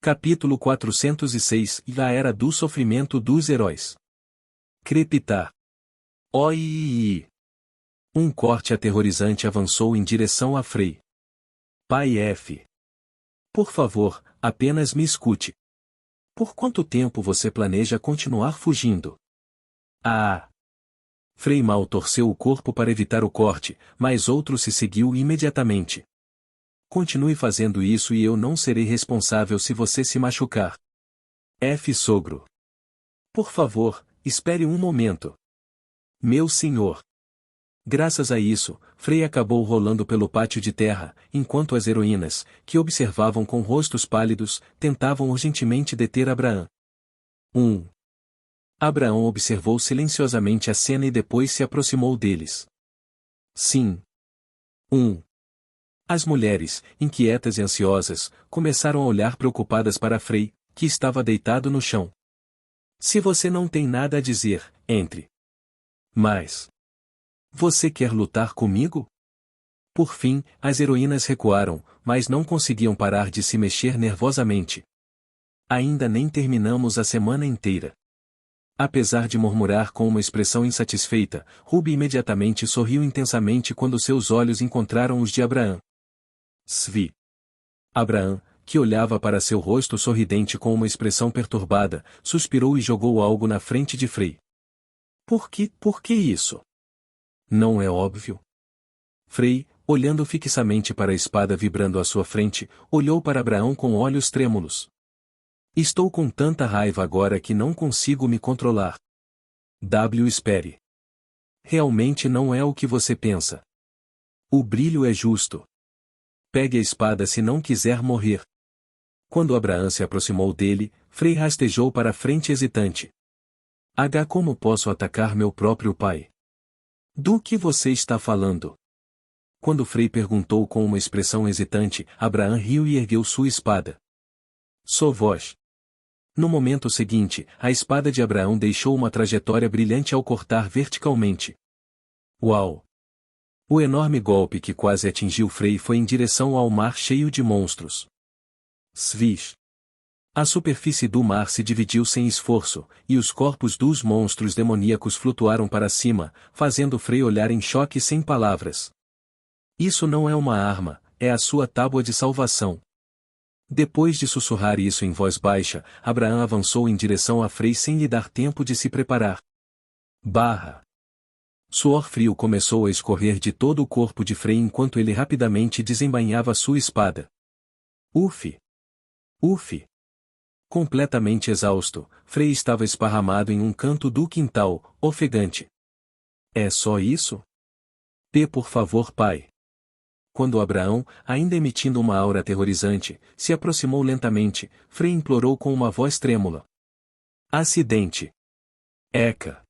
Capítulo 406 A Era do Sofrimento dos Heróis. Crepitar. Oi! Um corte aterrorizante avançou em direção a Frei. Pai F. Por favor, apenas me escute. Por quanto tempo você planeja continuar fugindo? Ah! Frei mal torceu o corpo para evitar o corte, mas outro se seguiu imediatamente. Continue fazendo isso e eu não serei responsável se você se machucar. F. Sogro. Por favor, espere um momento. Meu senhor. Graças a isso, Frei acabou rolando pelo pátio de terra, enquanto as heroínas, que observavam com rostos pálidos, tentavam urgentemente deter Abraão. 1. Abraão observou silenciosamente a cena e depois se aproximou deles. Sim. 1. As mulheres, inquietas e ansiosas, começaram a olhar preocupadas para Frei, que estava deitado no chão. Se você não tem nada a dizer, entre. Mas. Você quer lutar comigo? Por fim, as heroínas recuaram, mas não conseguiam parar de se mexer nervosamente. Ainda nem terminamos a semana inteira. Apesar de murmurar com uma expressão insatisfeita, Ruby imediatamente sorriu intensamente quando seus olhos encontraram os de Abraão. Svi. Abraão, que olhava para seu rosto sorridente com uma expressão perturbada, suspirou e jogou algo na frente de Frei. Por que isso? Não é óbvio? Frei, olhando fixamente para a espada vibrando à sua frente, olhou para Abraão com olhos trêmulos. Estou com tanta raiva agora que não consigo me controlar. Espere. Realmente não é o que você pensa. O brilho é justo. Pegue a espada se não quiser morrer. Quando Abraão se aproximou dele, Frei rastejou para frente hesitante. Como posso atacar meu próprio pai? Do que você está falando? Quando Frei perguntou com uma expressão hesitante, Abraão riu e ergueu sua espada. Sou vós. No momento seguinte, a espada de Abraão deixou uma trajetória brilhante ao cortar verticalmente. Uau! O enorme golpe que quase atingiu Frei foi em direção ao mar cheio de monstros. Svish. A superfície do mar se dividiu sem esforço, e os corpos dos monstros demoníacos flutuaram para cima, fazendo Frei olhar em choque sem palavras. Isso não é uma arma, é a sua tábua de salvação. Depois de sussurrar isso em voz baixa, Abraão avançou em direção a Frei sem lhe dar tempo de se preparar. Suor frio começou a escorrer de todo o corpo de Frei enquanto ele rapidamente desembainhava sua espada. Uf! Uf! Completamente exausto, Frei estava esparramado em um canto do quintal, ofegante. É só isso? Por favor, pai. Quando Abraão, ainda emitindo uma aura aterrorizante, se aproximou lentamente, Frei implorou com uma voz trêmula. Acidente. Eca.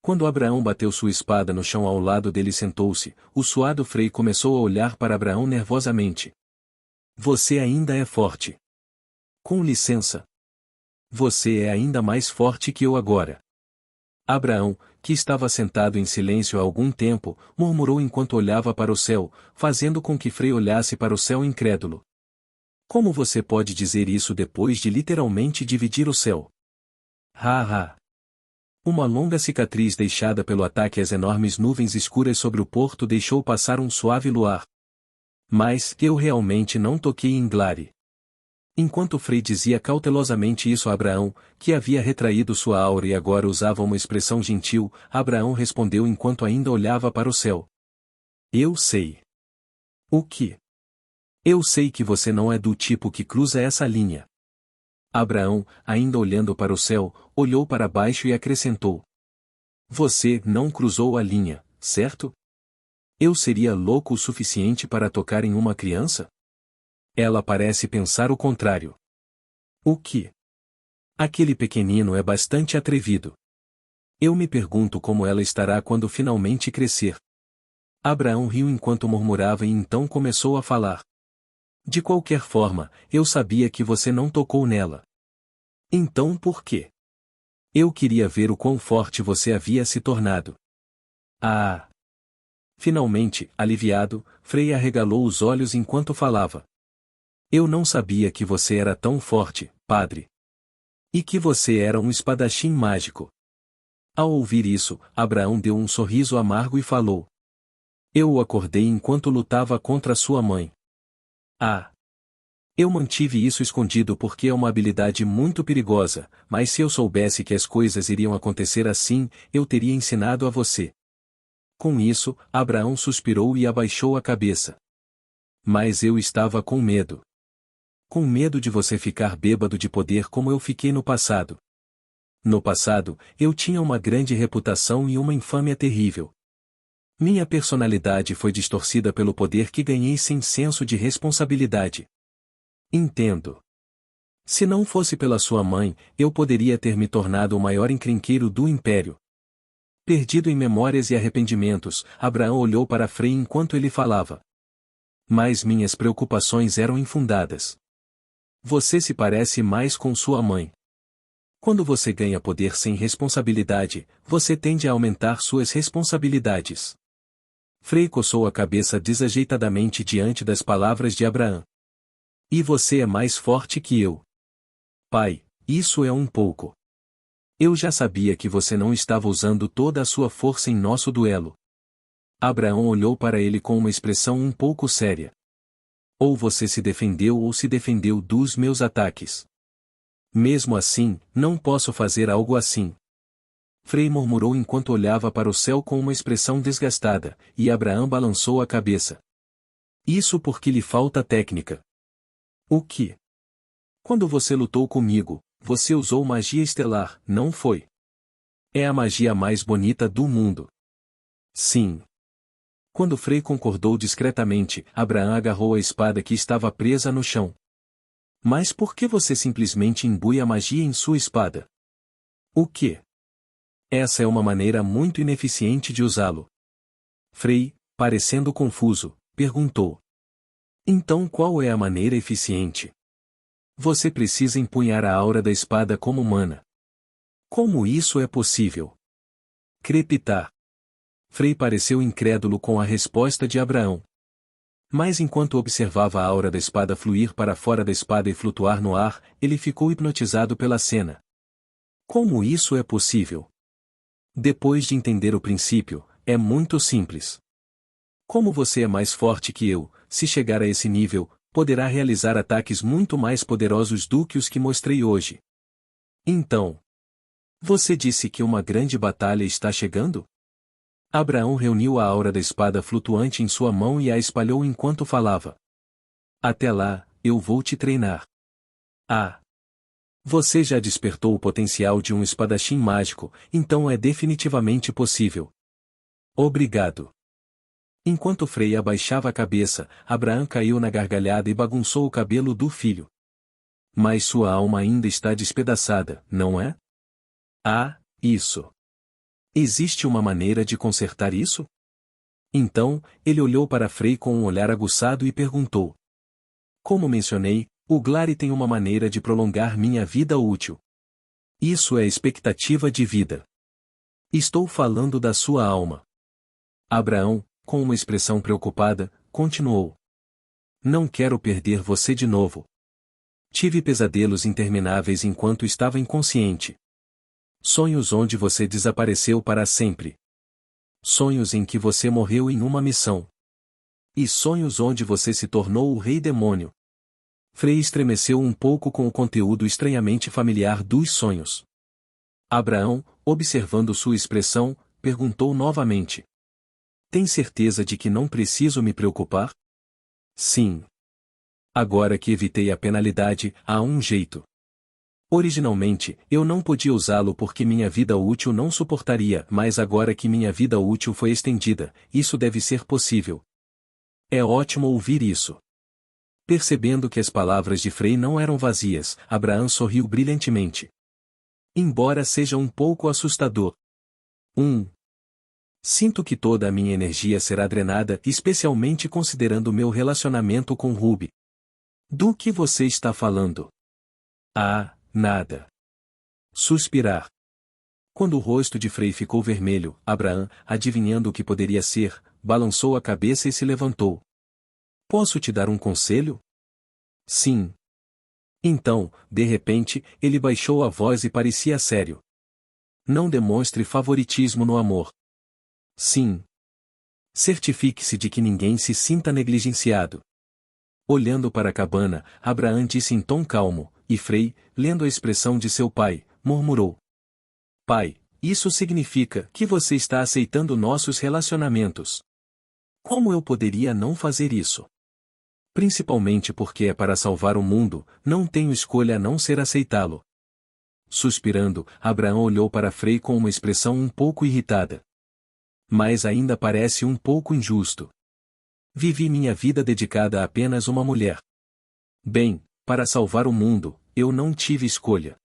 Quando Abraão bateu sua espada no chão ao lado dele e sentou-se, o suado Frei começou a olhar para Abraão nervosamente. Você ainda é forte. Com licença. Você é ainda mais forte que eu agora. Abraão, que estava sentado em silêncio há algum tempo, murmurou enquanto olhava para o céu, fazendo com que Frei olhasse para o céu incrédulo. Como você pode dizer isso depois de literalmente dividir o céu? Uma longa cicatriz deixada pelo ataque às enormes nuvens escuras sobre o porto deixou passar um suave luar. Mas eu realmente não toquei em Glari. Enquanto Frei dizia cautelosamente isso a Abraão, que havia retraído sua aura e agora usava uma expressão gentil, Abraão respondeu enquanto ainda olhava para o céu. Eu sei. O que? Eu sei que você não é do tipo que cruza essa linha. Abraão, ainda olhando para o céu, olhou para baixo e acrescentou. Você não cruzou a linha, certo? Eu seria louco o suficiente para tocar em uma criança? Ela parece pensar o contrário. O que? Aquele pequenino é bastante atrevido. Eu me pergunto como ela estará quando finalmente crescer. Abraão riu enquanto murmurava e então começou a falar. De qualquer forma, eu sabia que você não tocou nela. Então por quê? Eu queria ver o quão forte você havia se tornado. Finalmente, aliviado, Frei arregalou os olhos enquanto falava. Eu não sabia que você era tão forte, padre. E que você era um espadachim mágico. Ao ouvir isso, Abraão deu um sorriso amargo e falou: Eu o acordei enquanto lutava contra sua mãe. Ah! Eu mantive isso escondido porque é uma habilidade muito perigosa, mas se eu soubesse que as coisas iriam acontecer assim, eu teria ensinado a você. Com isso, Abraão suspirou e abaixou a cabeça. Mas eu estava com medo. Com medo de você ficar bêbado de poder como eu fiquei no passado. No passado, eu tinha uma grande reputação e uma infâmia terrível. Minha personalidade foi distorcida pelo poder que ganhei sem senso de responsabilidade. Entendo. Se não fosse pela sua mãe, eu poderia ter me tornado o maior encrenqueiro do império. Perdido em memórias e arrependimentos, Abraão olhou para Frei enquanto ele falava. Mas minhas preocupações eram infundadas. Você se parece mais com sua mãe. Quando você ganha poder sem responsabilidade, você tende a aumentar suas responsabilidades. Frei coçou a cabeça desajeitadamente diante das palavras de Abraão. E você é mais forte que eu. Pai, isso é um pouco. Eu já sabia que você não estava usando toda a sua força em nosso duelo. Abraão olhou para ele com uma expressão um pouco séria. Ou você se defendeu ou se defendeu dos meus ataques. Mesmo assim, não posso fazer algo assim. Frei murmurou enquanto olhava para o céu com uma expressão desgastada, e Abraão balançou a cabeça. Isso porque lhe falta técnica. O que? Quando você lutou comigo, você usou magia estelar, não foi? É a magia mais bonita do mundo. Sim. Quando Frei concordou discretamente, Abraão agarrou a espada que estava presa no chão. Mas por que você simplesmente imbui a magia em sua espada? O quê? Essa é uma maneira muito ineficiente de usá-lo. Frei, parecendo confuso, perguntou. Então qual é a maneira eficiente? Você precisa empunhar a aura da espada como humana. Como isso é possível? Crepitar. Frei pareceu incrédulo com a resposta de Abraão. Mas enquanto observava a aura da espada fluir para fora da espada e flutuar no ar, ele ficou hipnotizado pela cena. Como isso é possível? Depois de entender o princípio, é muito simples. Como você é mais forte que eu, se chegar a esse nível, poderá realizar ataques muito mais poderosos do que os que mostrei hoje. Então, você disse que uma grande batalha está chegando? Abraão reuniu a aura da espada flutuante em sua mão e a espalhou enquanto falava. Até lá, eu vou te treinar. Ah! Você já despertou o potencial de um espadachim mágico, então é definitivamente possível. Obrigado. Enquanto Frei abaixava a cabeça, Abraão caiu na gargalhada e bagunçou o cabelo do filho. Mas sua alma ainda está despedaçada, não é? Ah, isso. Existe uma maneira de consertar isso? Então, ele olhou para Frei com um olhar aguçado e perguntou. Como mencionei, o Glari tem uma maneira de prolongar minha vida útil. Isso é expectativa de vida. Estou falando da sua alma. Abraão, com uma expressão preocupada, continuou. Não quero perder você de novo. Tive pesadelos intermináveis enquanto estava inconsciente. Sonhos onde você desapareceu para sempre. Sonhos em que você morreu em uma missão. E sonhos onde você se tornou o rei demônio. Frei estremeceu um pouco com o conteúdo estranhamente familiar dos sonhos. Abraão, observando sua expressão, perguntou novamente. Tem certeza de que não preciso me preocupar? Sim. Agora que evitei a penalidade, há um jeito. Originalmente, eu não podia usá-lo porque minha vida útil não suportaria, mas agora que minha vida útil foi estendida, isso deve ser possível. É ótimo ouvir isso. Percebendo que as palavras de Frei não eram vazias, Abraão sorriu brilhantemente. Embora seja um pouco assustador. Sinto que toda a minha energia será drenada, especialmente considerando meu relacionamento com Ruby. Do que você está falando? Ah, nada. Suspirar. Quando o rosto de Frei ficou vermelho, Abraão, adivinhando o que poderia ser, balançou a cabeça e se levantou. Posso te dar um conselho? Sim. Então, de repente, ele baixou a voz e parecia sério. Não demonstre favoritismo no amor. Sim. Certifique-se de que ninguém se sinta negligenciado. Olhando para a cabana, Abraão disse em tom calmo, e Frei, lendo a expressão de seu pai, murmurou: Pai, isso significa que você está aceitando nossos relacionamentos. Como eu poderia não fazer isso? Principalmente porque é para salvar o mundo, não tenho escolha a não ser aceitá-lo. Suspirando, Abraão olhou para Frei com uma expressão um pouco irritada. Mas ainda parece um pouco injusto. Vivi minha vida dedicada a apenas uma mulher. Bem, para salvar o mundo, eu não tive escolha.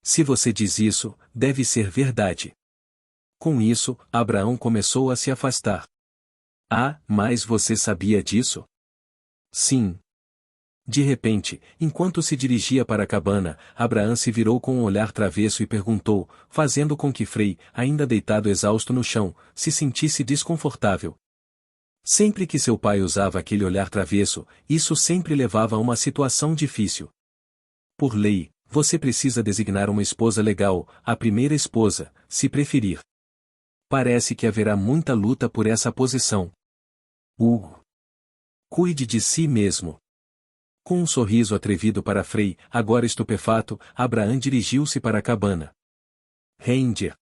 Se você diz isso, deve ser verdade. Com isso, Abraão começou a se afastar. Ah, mas você sabia disso? Sim. De repente, enquanto se dirigia para a cabana, Abraão se virou com um olhar travesso e perguntou, fazendo com que Frei, ainda deitado exausto no chão, se sentisse desconfortável. Sempre que seu pai usava aquele olhar travesso, isso sempre levava a uma situação difícil. Por lei, você precisa designar uma esposa legal, a primeira esposa, se preferir. Parece que haverá muita luta por essa posição. Cuide de si mesmo. Com um sorriso atrevido para Frei, agora estupefato, Abraão dirigiu-se para a cabana. Reindeer.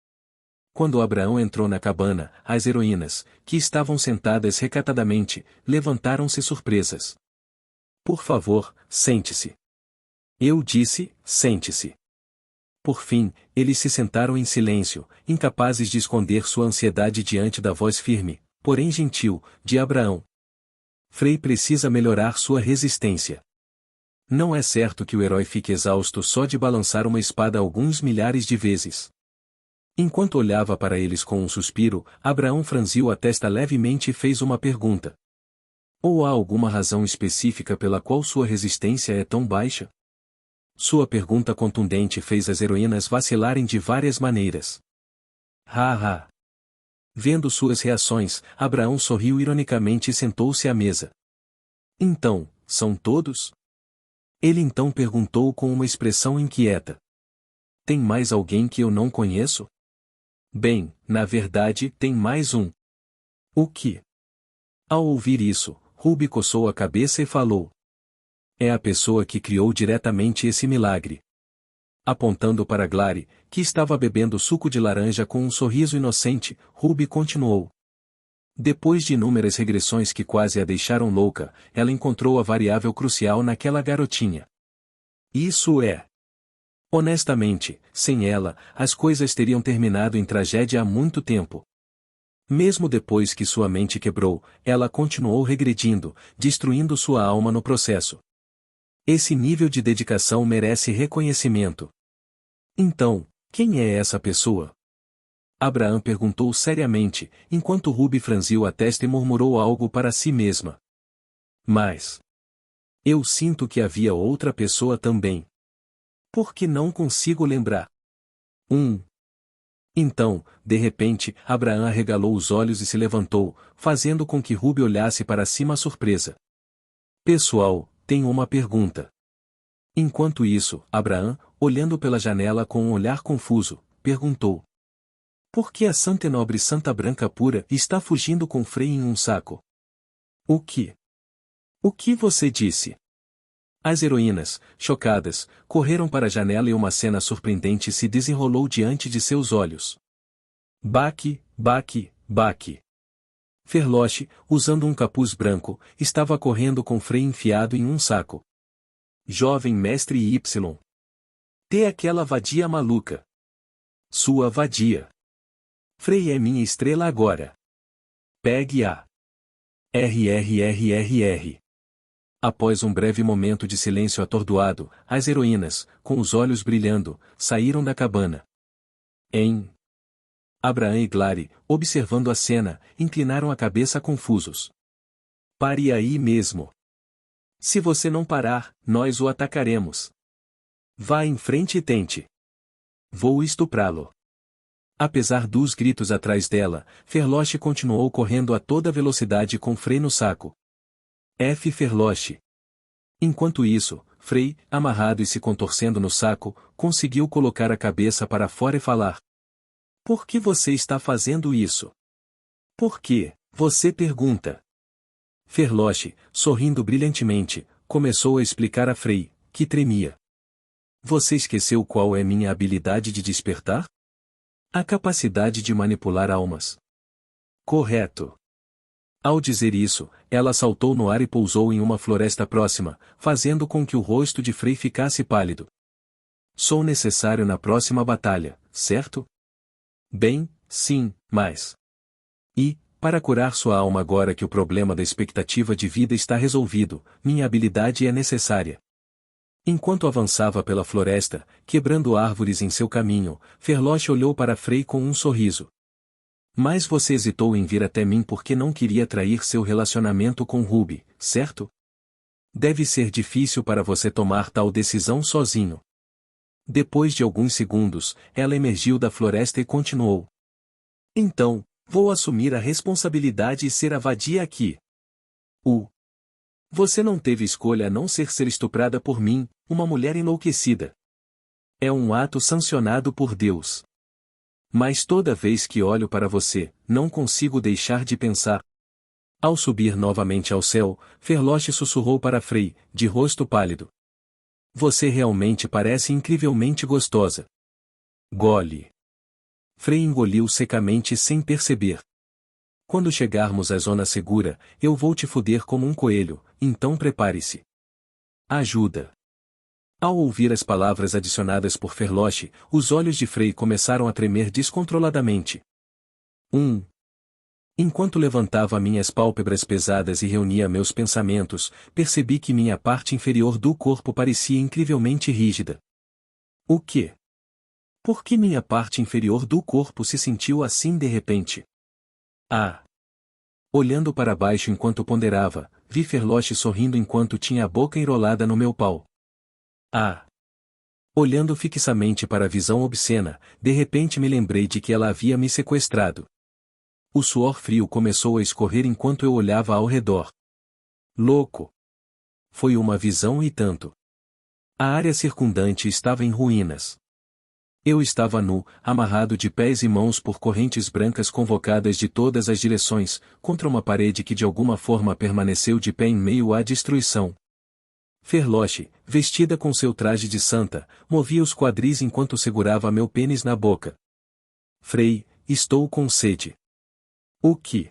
Quando Abraão entrou na cabana, as heroínas, que estavam sentadas recatadamente, levantaram-se surpresas. Por favor, sente-se. Eu disse, sente-se. Por fim, eles se sentaram em silêncio, incapazes de esconder sua ansiedade diante da voz firme, porém gentil, de Abraão. Frei precisa melhorar sua resistência. Não é certo que o herói fique exausto só de balançar uma espada alguns milhares de vezes. Enquanto olhava para eles com um suspiro, Abraão franziu a testa levemente e fez uma pergunta. Ou há alguma razão específica pela qual sua resistência é tão baixa? Sua pergunta contundente fez as heroínas vacilarem de várias maneiras. Ha! Vendo suas reações, Abraão sorriu ironicamente e sentou-se à mesa. Então, são todos? Ele então perguntou com uma expressão inquieta. Tem mais alguém que eu não conheço? Bem, na verdade, tem mais um. O que? Ao ouvir isso, Ruby coçou a cabeça e falou. É a pessoa que criou diretamente esse milagre. Apontando para Glary, que estava bebendo suco de laranja com um sorriso inocente, Ruby continuou. Depois de inúmeras regressões que quase a deixaram louca, ela encontrou a variável crucial naquela garotinha. Isso é. Honestamente, sem ela, as coisas teriam terminado em tragédia há muito tempo. Mesmo depois que sua mente quebrou, ela continuou regredindo, destruindo sua alma no processo. Esse nível de dedicação merece reconhecimento. Então, quem é essa pessoa? Abraão perguntou seriamente, enquanto Ruby franziu a testa e murmurou algo para si mesma. Mas eu sinto que havia outra pessoa também. Por que não consigo lembrar? Então, de repente, Abraão arregalou os olhos e se levantou, fazendo com que Ruby olhasse para cima surpresa. Pessoal, tenho uma pergunta. Enquanto isso, Abraão, olhando pela janela com um olhar confuso, perguntou. Por que a Santa e Nobre Santa Branca Pura está fugindo com Frei em um saco? O que? O que você disse? As heroínas, chocadas, correram para a janela e uma cena surpreendente se desenrolou diante de seus olhos. Baque. Ferloche, usando um capuz branco, estava correndo com Frei enfiado em um saco. Jovem mestre Y. T aquela vadia maluca. Sua vadia. Frei é minha estrela agora. Pegue-a. RRRRR. Após um breve momento de silêncio atordoado, as heroínas, com os olhos brilhando, saíram da cabana. Abraão e Glary, observando a cena, inclinaram a cabeça confusos. Pare aí mesmo. Se você não parar, nós o atacaremos. Vá em frente e tente. Vou estuprá-lo. Apesar dos gritos atrás dela, Ferloche continuou correndo a toda velocidade com Frei no saco. Ferloche. Enquanto isso, Frei, amarrado e se contorcendo no saco, conseguiu colocar a cabeça para fora e falar. Por que você está fazendo isso? Por quê? Você pergunta. Ferloche, sorrindo brilhantemente, começou a explicar a Frei, que tremia. Você esqueceu qual é minha habilidade de despertar? A capacidade de manipular almas. Correto. Ao dizer isso, ela saltou no ar e pousou em uma floresta próxima, fazendo com que o rosto de Frei ficasse pálido. Sou necessário na próxima batalha, certo? Bem, sim, mas... E, para curar sua alma agora que o problema da expectativa de vida está resolvido, minha habilidade é necessária. Enquanto avançava pela floresta, quebrando árvores em seu caminho, Ferloche olhou para Frei com um sorriso. Mas você hesitou em vir até mim porque não queria trair seu relacionamento com Ruby, certo? Deve ser difícil para você tomar tal decisão sozinho. Depois de alguns segundos, ela emergiu da floresta e continuou. Então, vou assumir a responsabilidade e ser a vadia aqui. Você não teve escolha a não ser estuprada por mim, uma mulher enlouquecida. É um ato sancionado por Deus. Mas toda vez que olho para você, não consigo deixar de pensar. Ao subir novamente ao céu, Ferloche sussurrou para Frei, de rosto pálido. Você realmente parece incrivelmente gostosa. Gole. Frei engoliu secamente sem perceber. Quando chegarmos à zona segura, eu vou te foder como um coelho, então prepare-se. Ajuda. Ao ouvir as palavras adicionadas por Ferloche, os olhos de Frei começaram a tremer descontroladamente. Enquanto levantava minhas pálpebras pesadas e reunia meus pensamentos, percebi que minha parte inferior do corpo parecia incrivelmente rígida. O quê? Por que minha parte inferior do corpo se sentiu assim de repente? Olhando para baixo enquanto ponderava, vi Ferloche sorrindo enquanto tinha a boca enrolada no meu pau. Olhando fixamente para a visão obscena, de repente me lembrei de que ela havia me sequestrado. O suor frio começou a escorrer enquanto eu olhava ao redor. Louco! Foi uma visão e tanto. A área circundante estava em ruínas. Eu estava nu, amarrado de pés e mãos por correntes brancas convocadas de todas as direções, contra uma parede que de alguma forma permaneceu de pé em meio à destruição. Ferloche, vestida com seu traje de santa, movia os quadris enquanto segurava meu pênis na boca. Frei, estou com sede. O que?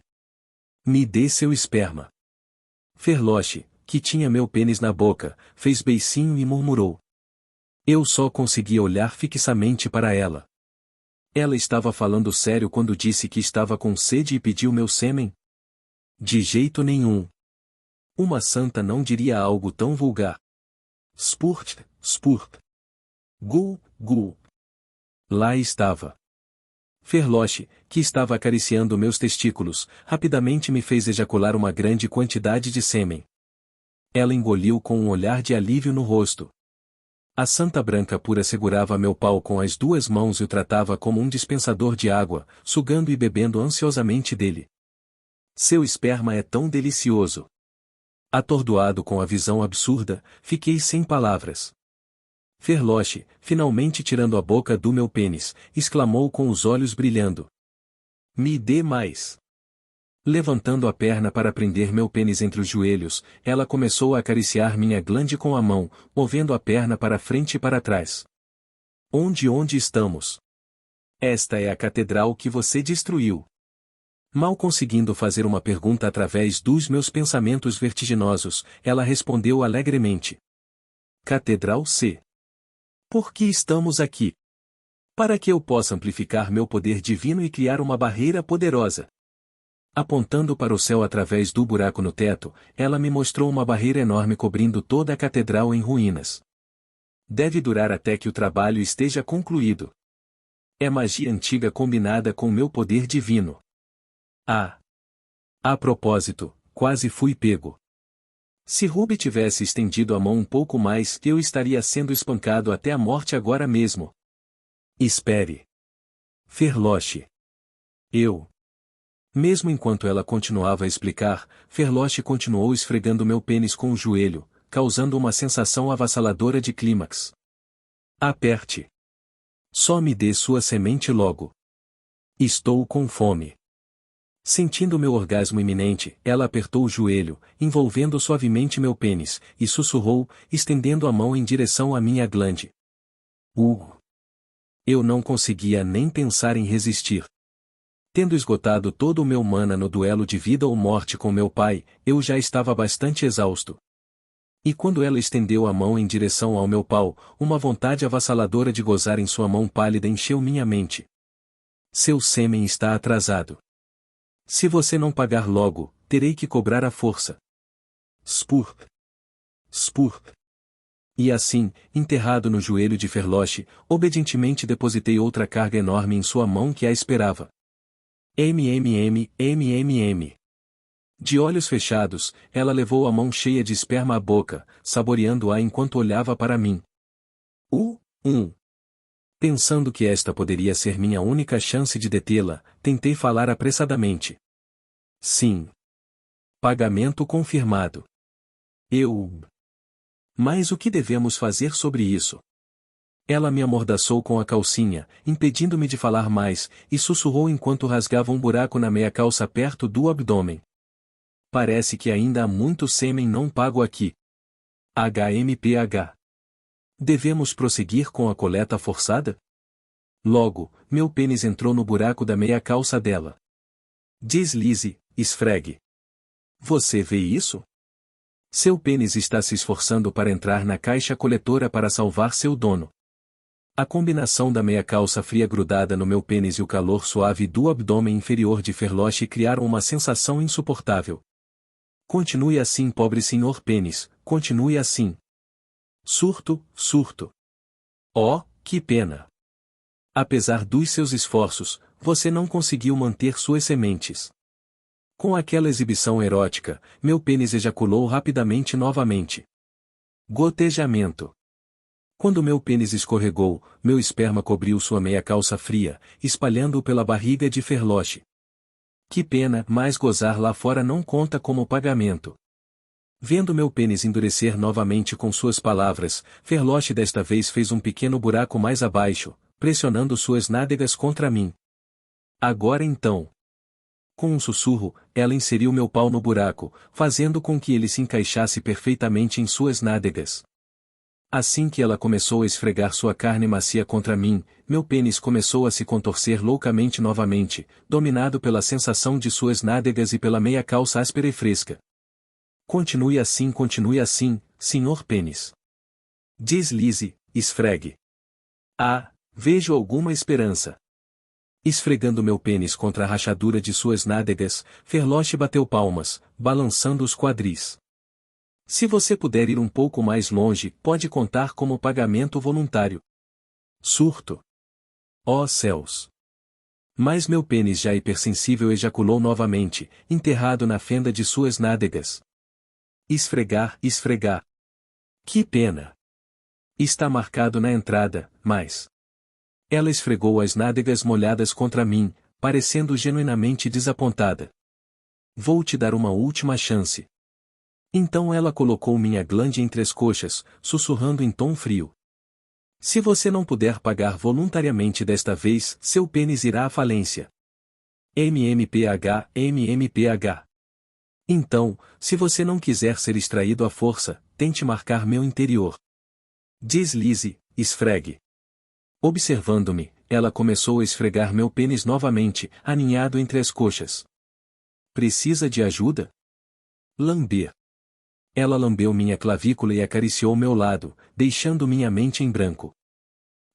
Me dê seu esperma. Ferloche, que tinha meu pênis na boca, fez beicinho e murmurou. Eu só conseguia olhar fixamente para ela. Ela estava falando sério quando disse que estava com sede e pediu meu sêmen? De jeito nenhum. Uma santa não diria algo tão vulgar. Spurt, spurt. Gul, gul. Lá estava. Ferloche, que estava acariciando meus testículos, rapidamente me fez ejacular uma grande quantidade de sêmen. Ela engoliu com um olhar de alívio no rosto. A santa branca pura segurava meu pau com as duas mãos e o tratava como um dispensador de água, sugando e bebendo ansiosamente dele. Seu esperma é tão delicioso. Atordoado com a visão absurda, fiquei sem palavras. Ferloche, finalmente tirando a boca do meu pênis, exclamou com os olhos brilhando. Me dê mais. Levantando a perna para prender meu pênis entre os joelhos, ela começou a acariciar minha glande com a mão, movendo a perna para frente e para trás. Onde estamos? Esta é a catedral que você destruiu. Mal conseguindo fazer uma pergunta através dos meus pensamentos vertiginosos, ela respondeu alegremente. Catedral C. Por que estamos aqui? Para que eu possa amplificar meu poder divino e criar uma barreira poderosa. Apontando para o céu através do buraco no teto, ela me mostrou uma barreira enorme cobrindo toda a catedral em ruínas. Deve durar até que o trabalho esteja concluído. É magia antiga combinada com meu poder divino. A propósito, quase fui pego. Se Ruby tivesse estendido a mão um pouco mais, eu estaria sendo espancado até a morte agora mesmo. Espere. Ferloche. Mesmo enquanto ela continuava a explicar, Ferloche continuou esfregando meu pênis com o joelho, causando uma sensação avassaladora de clímax. Aperte. Só me dê sua semente logo. Estou com fome. Sentindo meu orgasmo iminente, ela apertou o joelho, envolvendo suavemente meu pênis, e sussurrou, estendendo a mão em direção à minha glande. Eu não conseguia nem pensar em resistir. Tendo esgotado todo o meu mana no duelo de vida ou morte com meu pai, eu já estava bastante exausto. E quando ela estendeu a mão em direção ao meu pau, uma vontade avassaladora de gozar em sua mão pálida encheu minha mente. Seu sêmen está atrasado. Se você não pagar logo, terei que cobrar à força. Spurp. Spurp. E assim, enterrado no joelho de Ferloche, obedientemente depositei outra carga enorme em sua mão que a esperava. MMM. De olhos fechados, ela levou a mão cheia de esperma à boca, saboreando-a enquanto olhava para mim. Pensando que esta poderia ser minha única chance de detê-la, tentei falar apressadamente. Sim. Pagamento confirmado. Mas o que devemos fazer sobre isso? Ela me amordaçou com a calcinha, impedindo-me de falar mais, e sussurrou enquanto rasgava um buraco na meia calça perto do abdômen. Parece que ainda há muito sêmen não pago aqui. HMPH. Devemos prosseguir com a coleta forçada? Logo, meu pênis entrou no buraco da meia calça dela. Deslize, esfregue. Você vê isso? Seu pênis está se esforçando para entrar na caixa coletora para salvar seu dono. A combinação da meia calça fria grudada no meu pênis e o calor suave do abdômen inferior de Ferloche criaram uma sensação insuportável. Continue assim, pobre senhor pênis, continue assim. Surto. Oh, que pena. Apesar dos seus esforços, você não conseguiu manter suas sementes. Com aquela exibição erótica, meu pênis ejaculou rapidamente novamente. Gotejamento. Quando meu pênis escorregou, meu esperma cobriu sua meia calça fria, espalhando-o pela barriga de Ferloche. Que pena, mas gozar lá fora não conta como pagamento. Vendo meu pênis endurecer novamente com suas palavras, Ferloche desta vez fez um pequeno buraco mais abaixo, pressionando suas nádegas contra mim. Agora então. Com um sussurro, ela inseriu meu pau no buraco, fazendo com que ele se encaixasse perfeitamente em suas nádegas. Assim que ela começou a esfregar sua carne macia contra mim, meu pênis começou a se contorcer loucamente novamente, dominado pela sensação de suas nádegas e pela meia calça áspera e fresca. Continue assim, senhor pênis. Deslize, esfregue. Vejo alguma esperança. Esfregando meu pênis contra a rachadura de suas nádegas, Ferloche bateu palmas, balançando os quadris. Se você puder ir um pouco mais longe, pode contar como pagamento voluntário. Surto. Oh céus! Mas meu pênis já hipersensível ejaculou novamente, enterrado na fenda de suas nádegas. Esfregar. Que pena! Está marcado na entrada, mas... Ela esfregou as nádegas molhadas contra mim, parecendo genuinamente desapontada. Vou te dar uma última chance. Então ela colocou minha glande entre as coxas, sussurrando em tom frio. Se você não puder pagar voluntariamente desta vez, seu pênis irá à falência. MMPH. Então, se você não quiser ser extraído à força, tente marcar meu interior. Deslize, esfregue. Observando-me, ela começou a esfregar meu pênis novamente, aninhado entre as coxas. Precisa de ajuda? Lamber. Ela lambeu minha clavícula e acariciou meu lado, deixando minha mente em branco.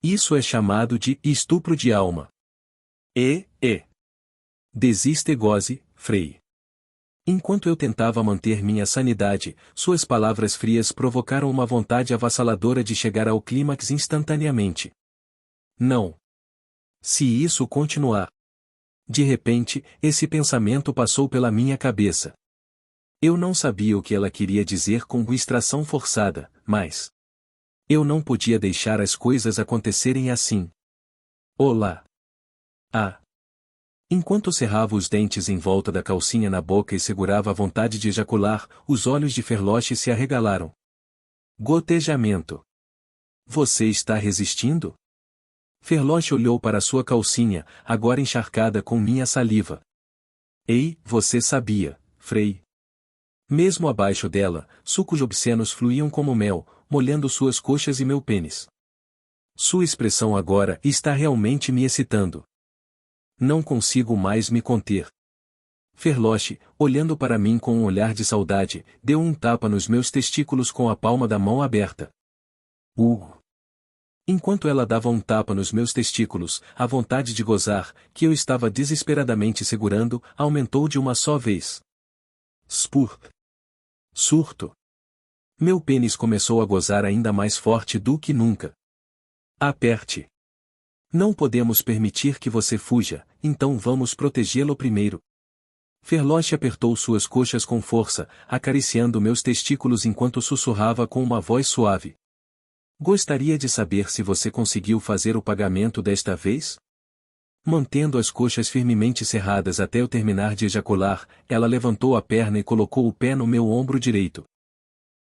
Isso é chamado de estupro de alma. Desista e goze, Frei. Enquanto eu tentava manter minha sanidade, suas palavras frias provocaram uma vontade avassaladora de chegar ao clímax instantaneamente. Não. Se isso continuar. De repente, esse pensamento passou pela minha cabeça. Eu não sabia o que ela queria dizer com extração forçada, mas... eu não podia deixar as coisas acontecerem assim. Olá. Enquanto cerrava os dentes em volta da calcinha na boca e segurava a vontade de ejacular, os olhos de Ferloche se arregalaram. Gotejamento. Você está resistindo? Ferloche olhou para sua calcinha, agora encharcada com minha saliva. Ei, você sabia, Frei? Mesmo abaixo dela, sucos obscenos fluíam como mel, molhando suas coxas e meu pênis. Sua expressão agora está realmente me excitando. Não consigo mais me conter. Ferloche, olhando para mim com um olhar de saudade, deu um tapa nos meus testículos com a palma da mão aberta. Enquanto ela dava um tapa nos meus testículos, a vontade de gozar, que eu estava desesperadamente segurando, aumentou de uma só vez. Spurp. Surto. Meu pênis começou a gozar ainda mais forte do que nunca. Aperte. Não podemos permitir que você fuja, então vamos protegê-lo primeiro. Ferloche apertou suas coxas com força, acariciando meus testículos enquanto sussurrava com uma voz suave. Gostaria de saber se você conseguiu fazer o pagamento desta vez? Mantendo as coxas firmemente cerradas até eu terminar de ejacular, ela levantou a perna e colocou o pé no meu ombro direito.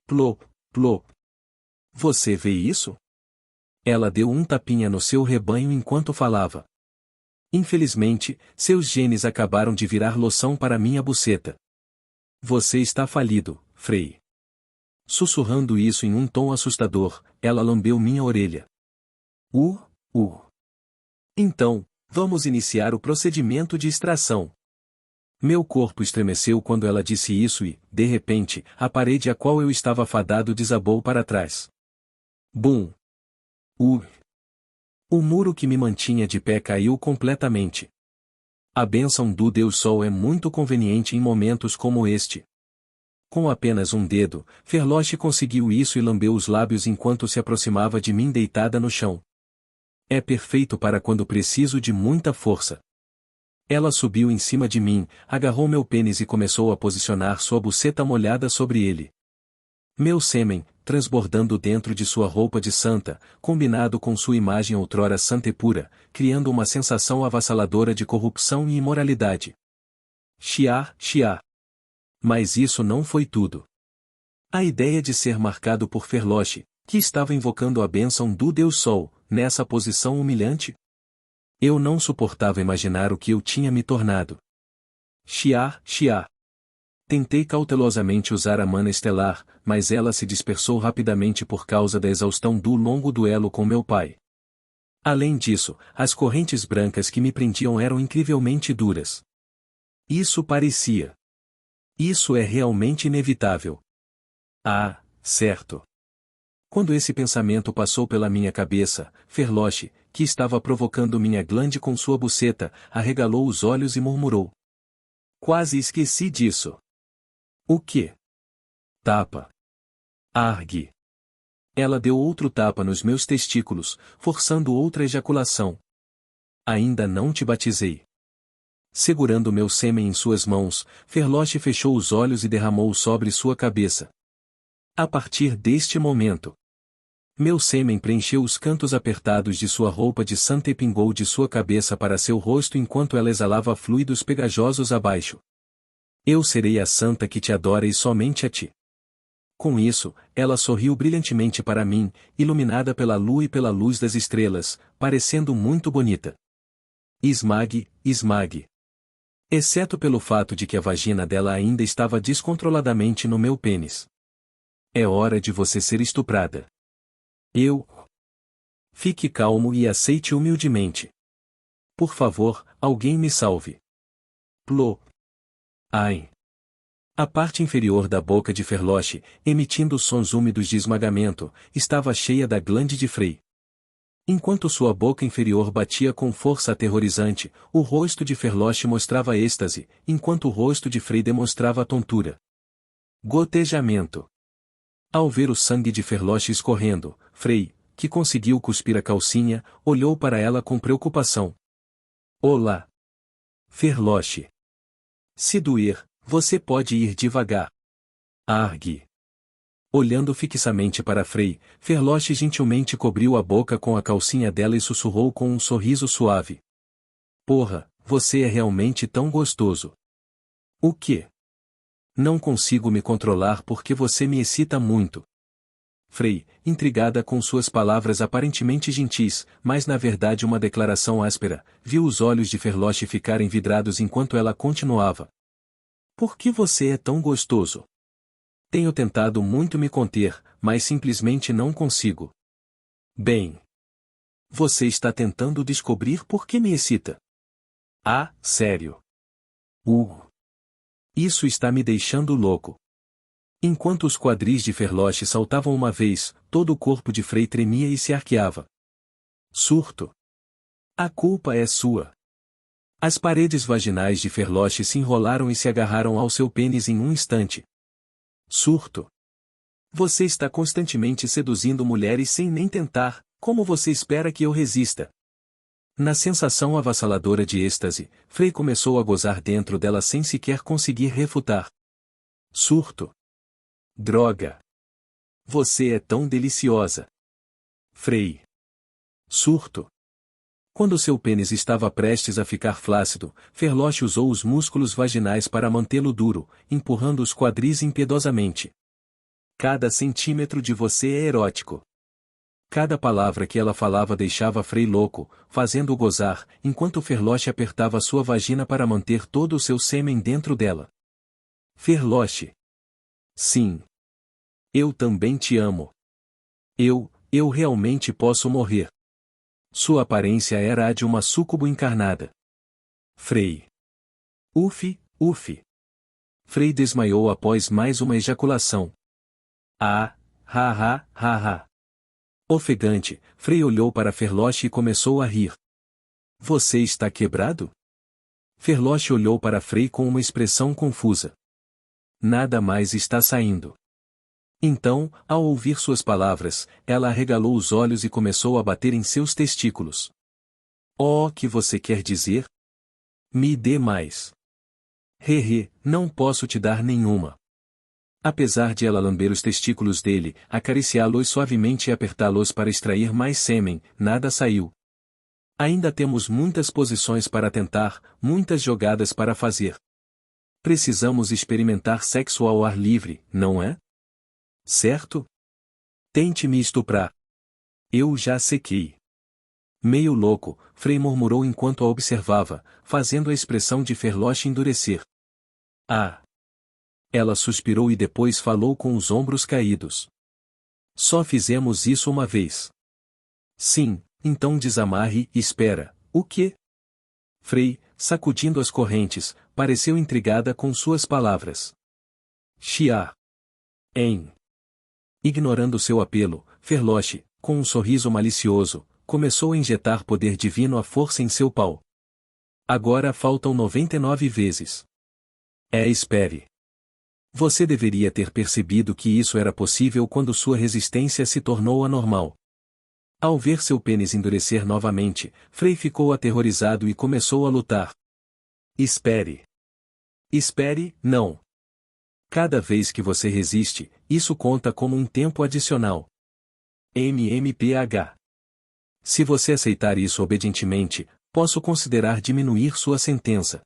Plop, plop. Você vê isso? Ela deu um tapinha no seu rebanho enquanto falava. Infelizmente, seus genes acabaram de virar loção para minha buceta. Você está falido, Frei. Sussurrando isso em um tom assustador, ela lambeu minha orelha. Então, vamos iniciar o procedimento de extração. Meu corpo estremeceu quando ela disse isso e, de repente, a parede a qual eu estava fadado desabou para trás. Bum! O muro que me mantinha de pé caiu completamente. A bênção do Deus Sol é muito conveniente em momentos como este. Com apenas um dedo, Ferloche conseguiu isso e lambeu os lábios enquanto se aproximava de mim deitada no chão. É perfeito para quando preciso de muita força. Ela subiu em cima de mim, agarrou meu pênis e começou a posicionar sua buceta molhada sobre ele. Meu sêmen, transbordando dentro de sua roupa de santa, combinado com sua imagem outrora santa e pura, criando uma sensação avassaladora de corrupção e imoralidade. Chiar, chiar. Mas isso não foi tudo. A ideia de ser marcado por Ferloche, que estava invocando a bênção do Deus Sol, nessa posição humilhante? Eu não suportava imaginar o que eu tinha me tornado. Chiar, chiar. Tentei cautelosamente usar a mana estelar, mas ela se dispersou rapidamente por causa da exaustão do longo duelo com meu pai. Além disso, as correntes brancas que me prendiam eram incrivelmente duras. Isso parecia. Isso é realmente inevitável. Ah, certo. Quando esse pensamento passou pela minha cabeça, Ferloche, que estava provocando minha glande com sua buceta, arregalou os olhos e murmurou. Quase esqueci disso. O quê? Tapa. Argue. Ela deu outro tapa nos meus testículos, forçando outra ejaculação. Ainda não te batizei. Segurando meu sêmen em suas mãos, Ferloche fechou os olhos e derramou sobre sua cabeça. A partir deste momento, meu sêmen preencheu os cantos apertados de sua roupa de santa e pingou de sua cabeça para seu rosto enquanto ela exalava fluidos pegajosos abaixo. Eu serei a santa que te adora e somente a ti. Com isso, ela sorriu brilhantemente para mim, iluminada pela lua e pela luz das estrelas, parecendo muito bonita. Esmague, esmague. Exceto pelo fato de que a vagina dela ainda estava descontroladamente no meu pênis. É hora de você ser estuprada. Fique calmo e aceite humildemente. Por favor, alguém me salve. Plop. Ai. A parte inferior da boca de Ferloche, emitindo sons úmidos de esmagamento, estava cheia da glande de Frei. Enquanto sua boca inferior batia com força aterrorizante, o rosto de Ferloche mostrava êxtase, enquanto o rosto de Frei demonstrava tontura. Gotejamento. Ao ver o sangue de Ferloche escorrendo, Frei, que conseguiu cuspir a calcinha, olhou para ela com preocupação. Olá. Ferloche. Se doer, você pode ir devagar. Argue. Olhando fixamente para Frei, Ferloche gentilmente cobriu a boca com a calcinha dela e sussurrou com um sorriso suave. Porra, você é realmente tão gostoso. O quê? Não consigo me controlar porque você me excita muito. Frei, intrigada com suas palavras aparentemente gentis, mas na verdade uma declaração áspera, viu os olhos de Ferloche ficarem vidrados enquanto ela continuava. Por que você é tão gostoso? Tenho tentado muito me conter, mas simplesmente não consigo. Bem. Você está tentando descobrir por que me excita. Ah, sério. Isso está me deixando louco. Enquanto os quadris de Ferloche saltavam uma vez, todo o corpo de Frei tremia e se arqueava. Surto. A culpa é sua. As paredes vaginais de Ferloche se enrolaram e se agarraram ao seu pênis em um instante. Surto. Você está constantemente seduzindo mulheres sem nem tentar, como você espera que eu resista? Na sensação avassaladora de êxtase, Frei começou a gozar dentro dela sem sequer conseguir refutar. Surto. Droga. Você é tão deliciosa. Frei. Surto. Quando seu pênis estava prestes a ficar flácido, Ferloche usou os músculos vaginais para mantê-lo duro, empurrando os quadris impiedosamente. Cada centímetro de você é erótico. Cada palavra que ela falava deixava Frei louco, fazendo-o gozar, enquanto Ferloche apertava sua vagina para manter todo o seu sêmen dentro dela. Ferloche. Sim. Eu também te amo. Eu realmente posso morrer. Sua aparência era a de uma súcubo encarnada. Frei. Uf. Frei desmaiou após mais uma ejaculação. Ah. Ofegante, Frei olhou para Ferloche e começou a rir. Você está quebrado? Ferloche olhou para Frei com uma expressão confusa. Nada mais está saindo. Então, ao ouvir suas palavras, ela arregalou os olhos e começou a bater em seus testículos. Oh, que você quer dizer? Me dê mais. Não posso te dar nenhuma. Apesar de ela lamber os testículos dele, acariciá-los suavemente e apertá-los para extrair mais sêmen, nada saiu. Ainda temos muitas posições para tentar, muitas jogadas para fazer. Precisamos experimentar sexo ao ar livre, não é? Certo? Tente me estuprar. Eu já sequei. Meio louco, Frei murmurou enquanto a observava, fazendo a expressão de Ferloche endurecer. Ah! Ela suspirou e depois falou com os ombros caídos. Só fizemos isso uma vez. Sim, então desamarre e espera. O quê? Frei, sacudindo as correntes, pareceu intrigada com suas palavras. Chia. Hein? Ignorando seu apelo, Ferloche, com um sorriso malicioso, começou a injetar poder divino à força em seu pau. Agora faltam 99 vezes. Espere. Você deveria ter percebido que isso era possível quando sua resistência se tornou anormal. Ao ver seu pênis endurecer novamente, Frei ficou aterrorizado e começou a lutar. Espere. Espere, não. Cada vez que você resiste, isso conta como um tempo adicional. MMPH. Se você aceitar isso obedientemente, posso considerar diminuir sua sentença.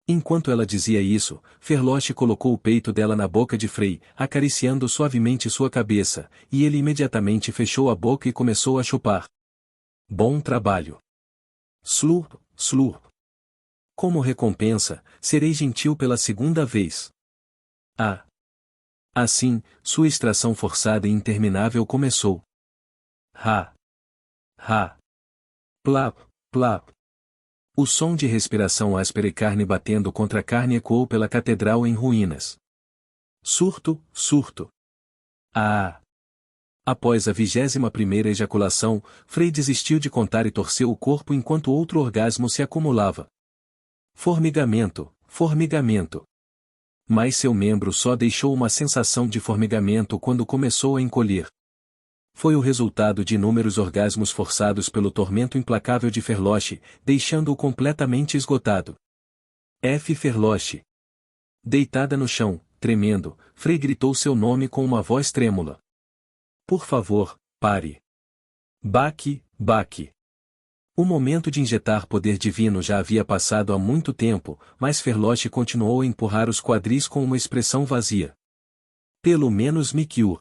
Enquanto ela dizia isso, Ferloche colocou o peito dela na boca de Frei, acariciando suavemente sua cabeça, e ele imediatamente fechou a boca e começou a chupar. Bom trabalho. Slurp. Como recompensa, serei gentil pela segunda vez. Ah. Assim, sua extração forçada e interminável começou. Plap. O som de respiração áspera e carne batendo contra carne ecoou pela catedral em ruínas. Surto. Ah! Após a 21ª ejaculação, Frei desistiu de contar e torceu o corpo enquanto outro orgasmo se acumulava. Formigamento. Mas seu membro só deixou uma sensação de formigamento quando começou a encolher. Foi o resultado de inúmeros orgasmos forçados pelo tormento implacável de Ferloche, deixando-o completamente esgotado. Ferloche. Deitada no chão, tremendo, Frei gritou seu nome com uma voz trêmula. Por favor, pare. Baque. O momento de injetar poder divino já havia passado há muito tempo, mas Ferloche continuou a empurrar os quadris com uma expressão vazia. Pelo menos me cure.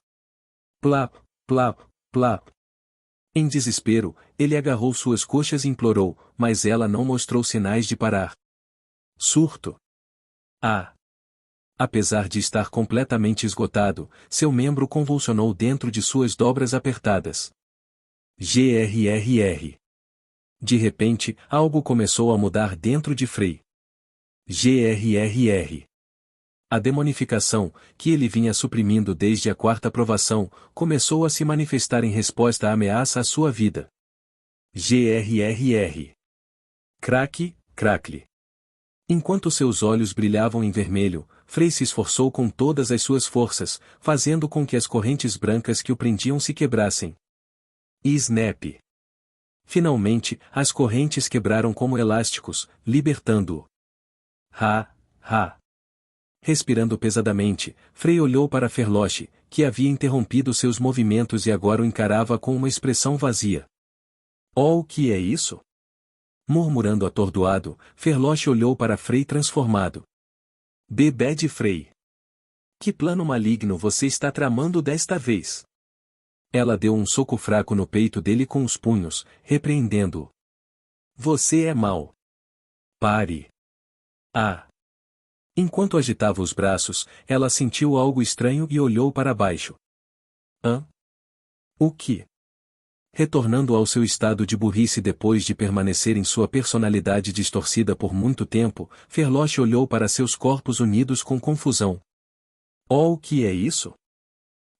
Plap, plap, plap. Em desespero, ele agarrou suas coxas e implorou, mas ela não mostrou sinais de parar. Surto. Ah! Apesar de estar completamente esgotado, seu membro convulsionou dentro de suas dobras apertadas. Grrr. De repente, algo começou a mudar dentro de Frey. Grrr. A demonificação, que ele vinha suprimindo desde a quarta provação, começou a se manifestar em resposta à ameaça à sua vida. Grrr. Craque, cracle. Enquanto seus olhos brilhavam em vermelho, Frey se esforçou com todas as suas forças, fazendo com que as correntes brancas que o prendiam se quebrassem. E snap! Finalmente, as correntes quebraram como elásticos, libertando-o. Ha, ha! Respirando pesadamente, Frey olhou para Ferloche, que havia interrompido seus movimentos e agora o encarava com uma expressão vazia. Oh, o que é isso? Murmurando atordoado, Ferloche olhou para Frey transformado. Bebê de Frey. Que plano maligno você está tramando desta vez? Ela deu um soco fraco no peito dele com os punhos, repreendendo-o. Você é mau. Pare. Ah! Enquanto agitava os braços, ela sentiu algo estranho e olhou para baixo. Hã? O que? Retornando ao seu estado de burrice depois de permanecer em sua personalidade distorcida por muito tempo, Ferloche olhou para seus corpos unidos com confusão. Oh, o que é isso?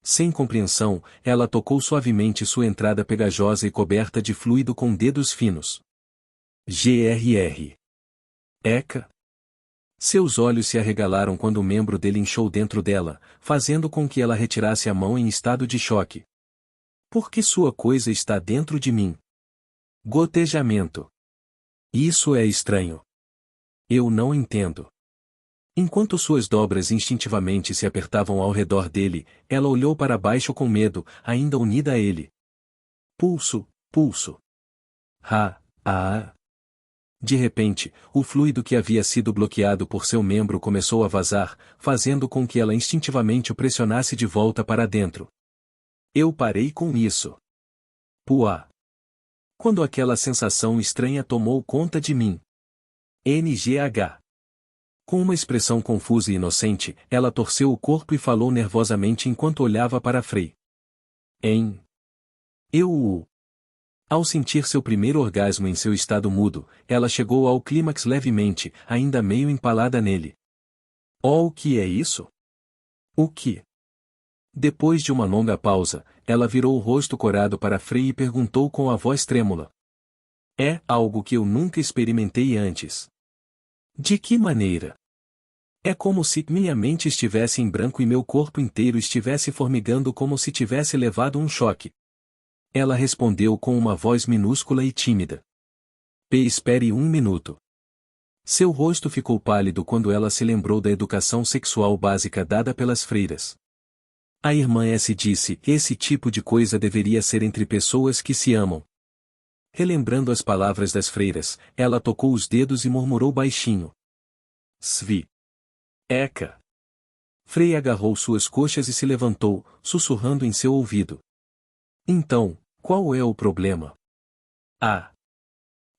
Sem compreensão, ela tocou suavemente sua entrada pegajosa e coberta de fluido com dedos finos. Grrr. Eca! Seus olhos se arregalaram quando o membro dele inchou dentro dela, fazendo com que ela retirasse a mão em estado de choque. Por que sua coisa está dentro de mim? Gotejamento. Isso é estranho. Eu não entendo. Enquanto suas dobras instintivamente se apertavam ao redor dele, ela olhou para baixo com medo, ainda unida a ele. Pulso, pulso. Ha, ah. De repente, o fluido que havia sido bloqueado por seu membro começou a vazar, fazendo com que ela instintivamente o pressionasse de volta para dentro. Eu parei com isso. Puá! Quando aquela sensação estranha tomou conta de mim. NGH. Com uma expressão confusa e inocente, ela torceu o corpo e falou nervosamente enquanto olhava para Frey. Eu. Ao sentir seu primeiro orgasmo em seu estado mudo, ela chegou ao clímax levemente, ainda meio empalada nele. Oh, o que é isso? O que? Depois de uma longa pausa, ela virou o rosto corado para Frey e perguntou com a voz trêmula. É algo que eu nunca experimentei antes. De que maneira? É como se minha mente estivesse em branco e meu corpo inteiro estivesse formigando como se tivesse levado um choque. Ela respondeu com uma voz minúscula e tímida. Espere um minuto. Seu rosto ficou pálido quando ela se lembrou da educação sexual básica dada pelas freiras. A irmã S disse: esse tipo de coisa deveria ser entre pessoas que se amam. Relembrando as palavras das freiras, ela tocou os dedos e murmurou baixinho. Svi. Eca. Frey agarrou suas coxas e se levantou, sussurrando em seu ouvido. Então, qual é o problema? Ah!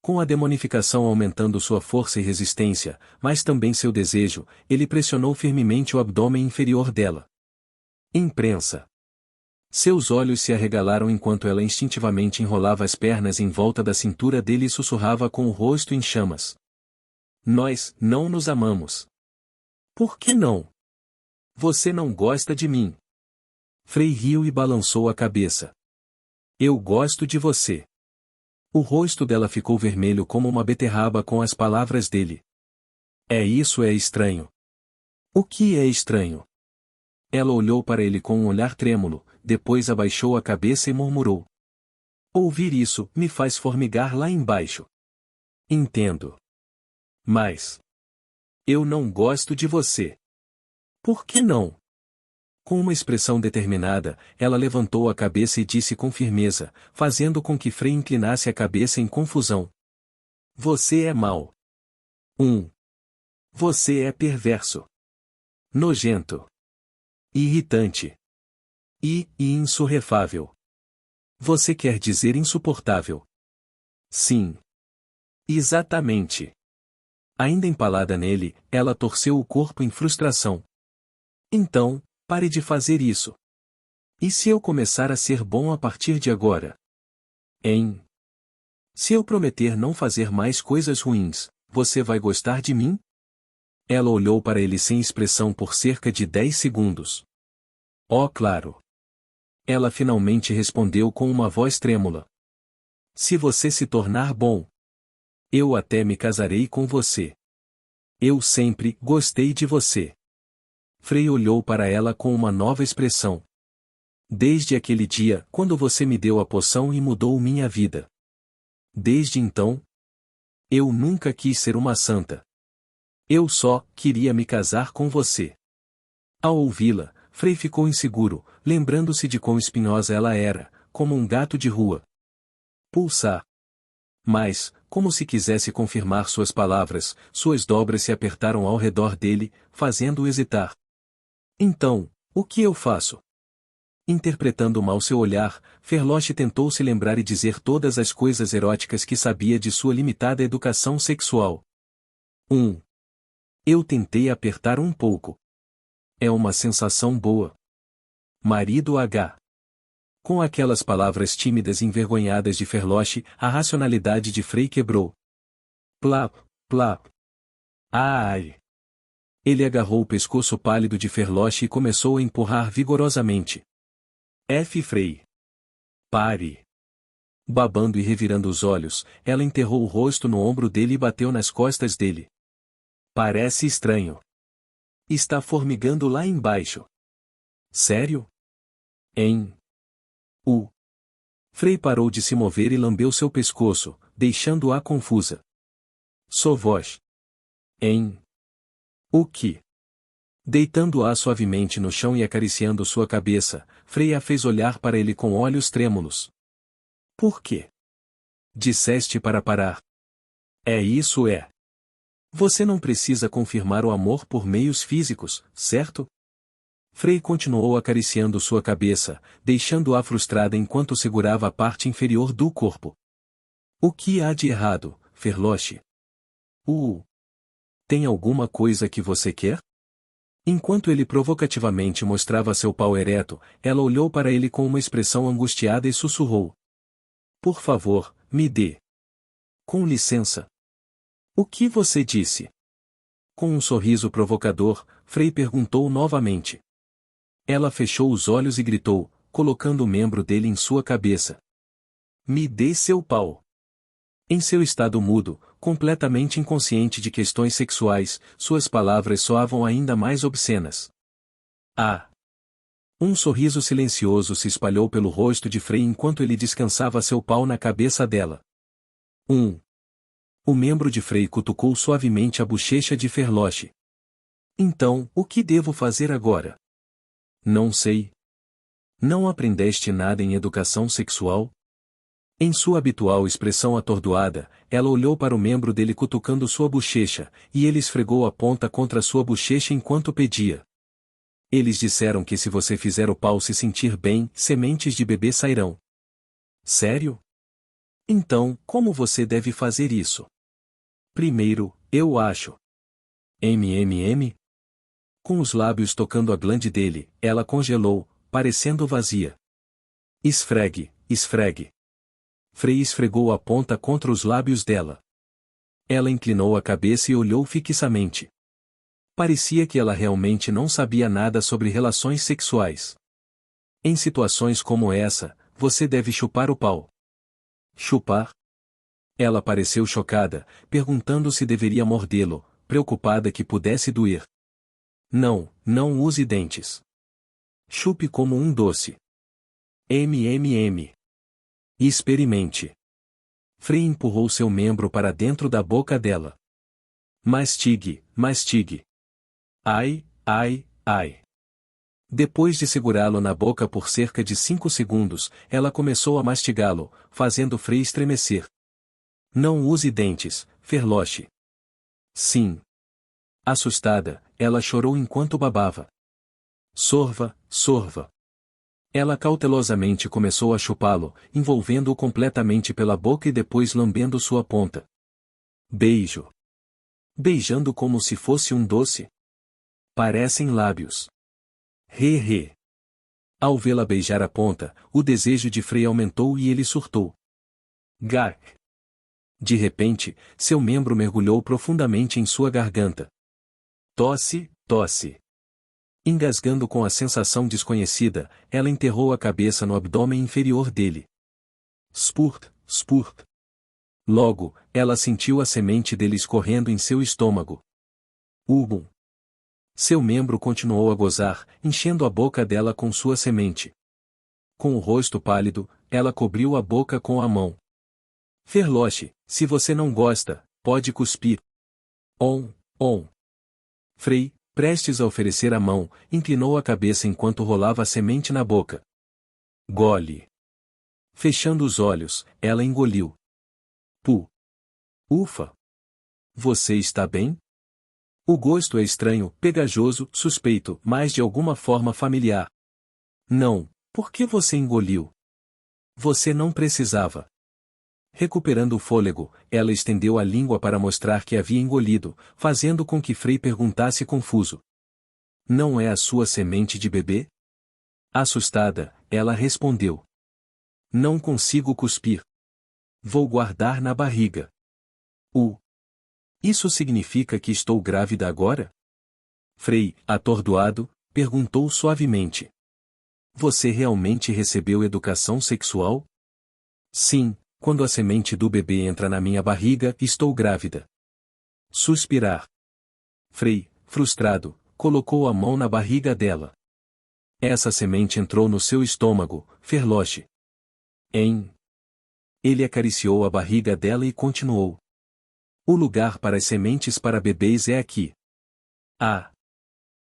Com a demonificação aumentando sua força e resistência, mas também seu desejo, ele pressionou firmemente o abdômen inferior dela. Imprensa. Seus olhos se arregalaram enquanto ela instintivamente enrolava as pernas em volta da cintura dele e sussurrava com o rosto em chamas. Nós não nos amamos. Por que não? Você não gosta de mim. Frey riu e balançou a cabeça. Eu gosto de você. O rosto dela ficou vermelho como uma beterraba com as palavras dele. Isso é estranho. O que é estranho? Ela olhou para ele com um olhar trêmulo, depois abaixou a cabeça e murmurou. Ouvir isso me faz formigar lá embaixo. Entendo. Mas eu não gosto de você. Por que não? Com uma expressão determinada, ela levantou a cabeça e disse com firmeza, fazendo com que Frey inclinasse a cabeça em confusão. Você é mau. Você é perverso. Nojento. Irritante. E insurrefável. Você quer dizer insuportável? Sim. Exatamente. Ainda empalada nele, ela torceu o corpo em frustração. Então, pare de fazer isso. E se eu começar a ser bom a partir de agora? Hein? Se eu prometer não fazer mais coisas ruins, você vai gostar de mim? Ela olhou para ele sem expressão por cerca de 10 segundos. Oh, claro. Ela finalmente respondeu com uma voz trêmula. Se você se tornar bom, eu até me casarei com você. Eu sempre gostei de você. Frei olhou para ela com uma nova expressão. Desde aquele dia, quando você me deu a poção e mudou minha vida. Desde então, eu nunca quis ser uma santa. Eu só queria me casar com você. Ao ouvi-la, Frei ficou inseguro, lembrando-se de quão espinhosa ela era, como um gato de rua. Pulsar. Mas, como se quisesse confirmar suas palavras, suas dobras se apertaram ao redor dele, fazendo-o hesitar. Então, o que eu faço? Interpretando mal seu olhar, Ferloche tentou se lembrar e dizer todas as coisas eróticas que sabia de sua limitada educação sexual. 1. Eu tentei apertar um pouco. É uma sensação boa. Marido H. Com aquelas palavras tímidas e envergonhadas de Ferloche, a racionalidade de Frei quebrou. Plap, plap. Ai! Ele agarrou o pescoço pálido de Ferloche e começou a empurrar vigorosamente. F. Frei. Pare. Babando e revirando os olhos, ela enterrou o rosto no ombro dele e bateu nas costas dele. Parece estranho. Está formigando lá embaixo. Sério? Hein? Frei parou de se mover e lambeu seu pescoço, deixando-a confusa. Sua voz. Hein? O que? Deitando-a suavemente no chão e acariciando sua cabeça, Frei a fez olhar para ele com olhos trêmulos. Por quê? Disseste para parar. Isso é. Você não precisa confirmar o amor por meios físicos, certo? Frei continuou acariciando sua cabeça, deixando-a frustrada enquanto segurava a parte inferior do corpo. O que há de errado, Ferloche? Tem alguma coisa que você quer? Enquanto ele provocativamente mostrava seu pau ereto, ela olhou para ele com uma expressão angustiada e sussurrou. Por favor, me dê. Com licença. O que você disse? Com um sorriso provocador, Frei perguntou novamente. Ela fechou os olhos e gritou, colocando o membro dele em sua cabeça. Me dê seu pau. Em seu estado mudo, completamente inconsciente de questões sexuais, suas palavras soavam ainda mais obscenas. Ah! Um sorriso silencioso se espalhou pelo rosto de Frei enquanto ele descansava seu pau na cabeça dela. O membro de Frei cutucou suavemente a bochecha de Ferloche. Então, o que devo fazer agora? Não sei. Não aprendeste nada em educação sexual? Em sua habitual expressão atordoada, ela olhou para o membro dele cutucando sua bochecha, e ele esfregou a ponta contra sua bochecha enquanto pedia. Eles disseram que se você fizer o pau se sentir bem, sementes de bebê sairão. Sério? Então, como você deve fazer isso? Primeiro, eu acho. Com os lábios tocando a glande dele, ela congelou, parecendo vazia. Esfregue, esfregue. Frei esfregou a ponta contra os lábios dela. Ela inclinou a cabeça e olhou fixamente. Parecia que ela realmente não sabia nada sobre relações sexuais. Em situações como essa, você deve chupar o pau. Chupar? Ela pareceu chocada, perguntando se deveria mordê-lo, preocupada que pudesse doer. Não, não use dentes. Chupe como um doce. Experimente. Frei empurrou seu membro para dentro da boca dela. Mastigue, mastigue. Ai, ai, ai. Depois de segurá-lo na boca por cerca de 5 segundos, ela começou a mastigá-lo, fazendo Frei estremecer. Não use dentes, Ferloche. Sim. Assustada, ela chorou enquanto babava. Sorva, sorva. Ela cautelosamente começou a chupá-lo, envolvendo-o completamente pela boca e depois lambendo sua ponta. Beijo. Beijando como se fosse um doce. Parecem lábios. Re. Ao vê-la beijar a ponta, o desejo de Frei aumentou e ele surtou. Gak. De repente, seu membro mergulhou profundamente em sua garganta. Tosse, tosse. Engasgando com a sensação desconhecida, ela enterrou a cabeça no abdômen inferior dele. Spurt, spurt. Logo, ela sentiu a semente dele escorrendo em seu estômago. Ubum. Seu membro continuou a gozar, enchendo a boca dela com sua semente. Com o rosto pálido, ela cobriu a boca com a mão. Ferloche, se você não gosta, pode cuspir. On. Frei, prestes a oferecer a mão, inclinou a cabeça enquanto rolava a semente na boca. Gole. Fechando os olhos, ela engoliu. Ufa! Você está bem? O gosto é estranho, pegajoso, suspeito, mas de alguma forma familiar. Não, por que você engoliu? Você não precisava. Recuperando o fôlego, ela estendeu a língua para mostrar que havia engolido, fazendo com que Frei perguntasse confuso. Não é a sua semente de bebê? Assustada, ela respondeu. Não consigo cuspir. Vou guardar na barriga. Isso significa que estou grávida agora? Frei, atordoado, perguntou suavemente. Você realmente recebeu educação sexual? Sim. Quando a semente do bebê entra na minha barriga, estou grávida. Suspirar. Frei, frustrado, colocou a mão na barriga dela. Essa semente entrou no seu estômago, Ferloche. Ele acariciou a barriga dela e continuou. O lugar para as sementes para bebês é aqui.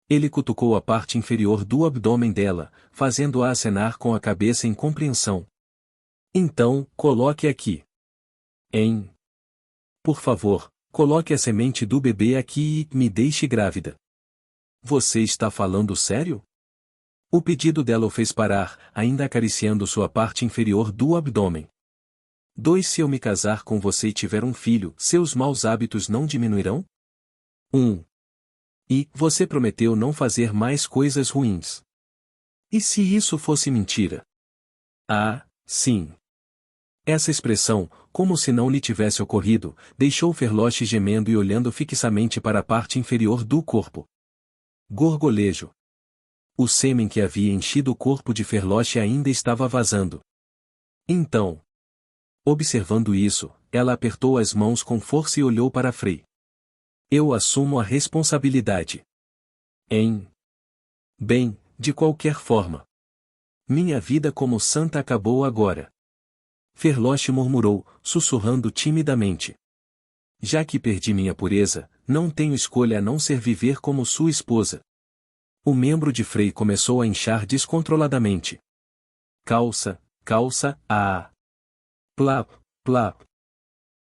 Ele cutucou a parte inferior do abdômen dela, fazendo-a acenar com a cabeça em compreensão. Então, coloque aqui. Por favor, coloque a semente do bebê aqui e me deixe grávida. Você está falando sério? O pedido dela o fez parar, ainda acariciando sua parte inferior do abdômen. 2 Se eu me casar com você e tiver um filho, seus maus hábitos não diminuirão? 1. Você prometeu não fazer mais coisas ruins. E se isso fosse mentira? Sim. Essa expressão, como se não lhe tivesse ocorrido, deixou Ferloche gemendo e olhando fixamente para a parte inferior do corpo. Gorgolejo. O sêmen que havia enchido o corpo de Ferloche ainda estava vazando. Então, observando isso, ela apertou as mãos com força e olhou para Frei. Eu assumo a responsabilidade. Bem, de qualquer forma. Minha vida como santa acabou agora. Ferloche murmurou, sussurrando timidamente. Já que perdi minha pureza, não tenho escolha a não ser viver como sua esposa. O membro de Frei começou a inchar descontroladamente. Calça, Plap, plap.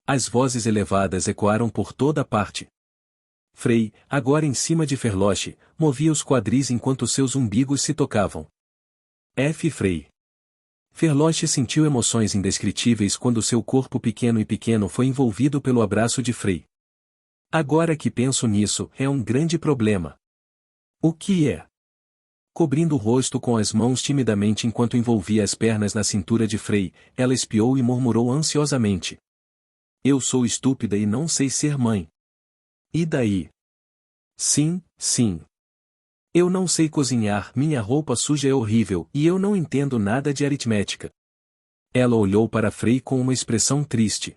As vozes elevadas ecoaram por toda parte. Frei, agora em cima de Ferloche, movia os quadris enquanto seus umbigos se tocavam. Frei. Ferloche sentiu emoções indescritíveis quando seu corpo pequeno foi envolvido pelo abraço de Frei. Agora que penso nisso, é um grande problema. O que é? Cobrindo o rosto com as mãos timidamente enquanto envolvia as pernas na cintura de Frei, ela espiou e murmurou ansiosamente. Eu sou estúpida e não sei ser mãe. E daí? Sim. Eu não sei cozinhar, minha roupa suja é horrível e eu não entendo nada de aritmética. Ela olhou para Frei com uma expressão triste.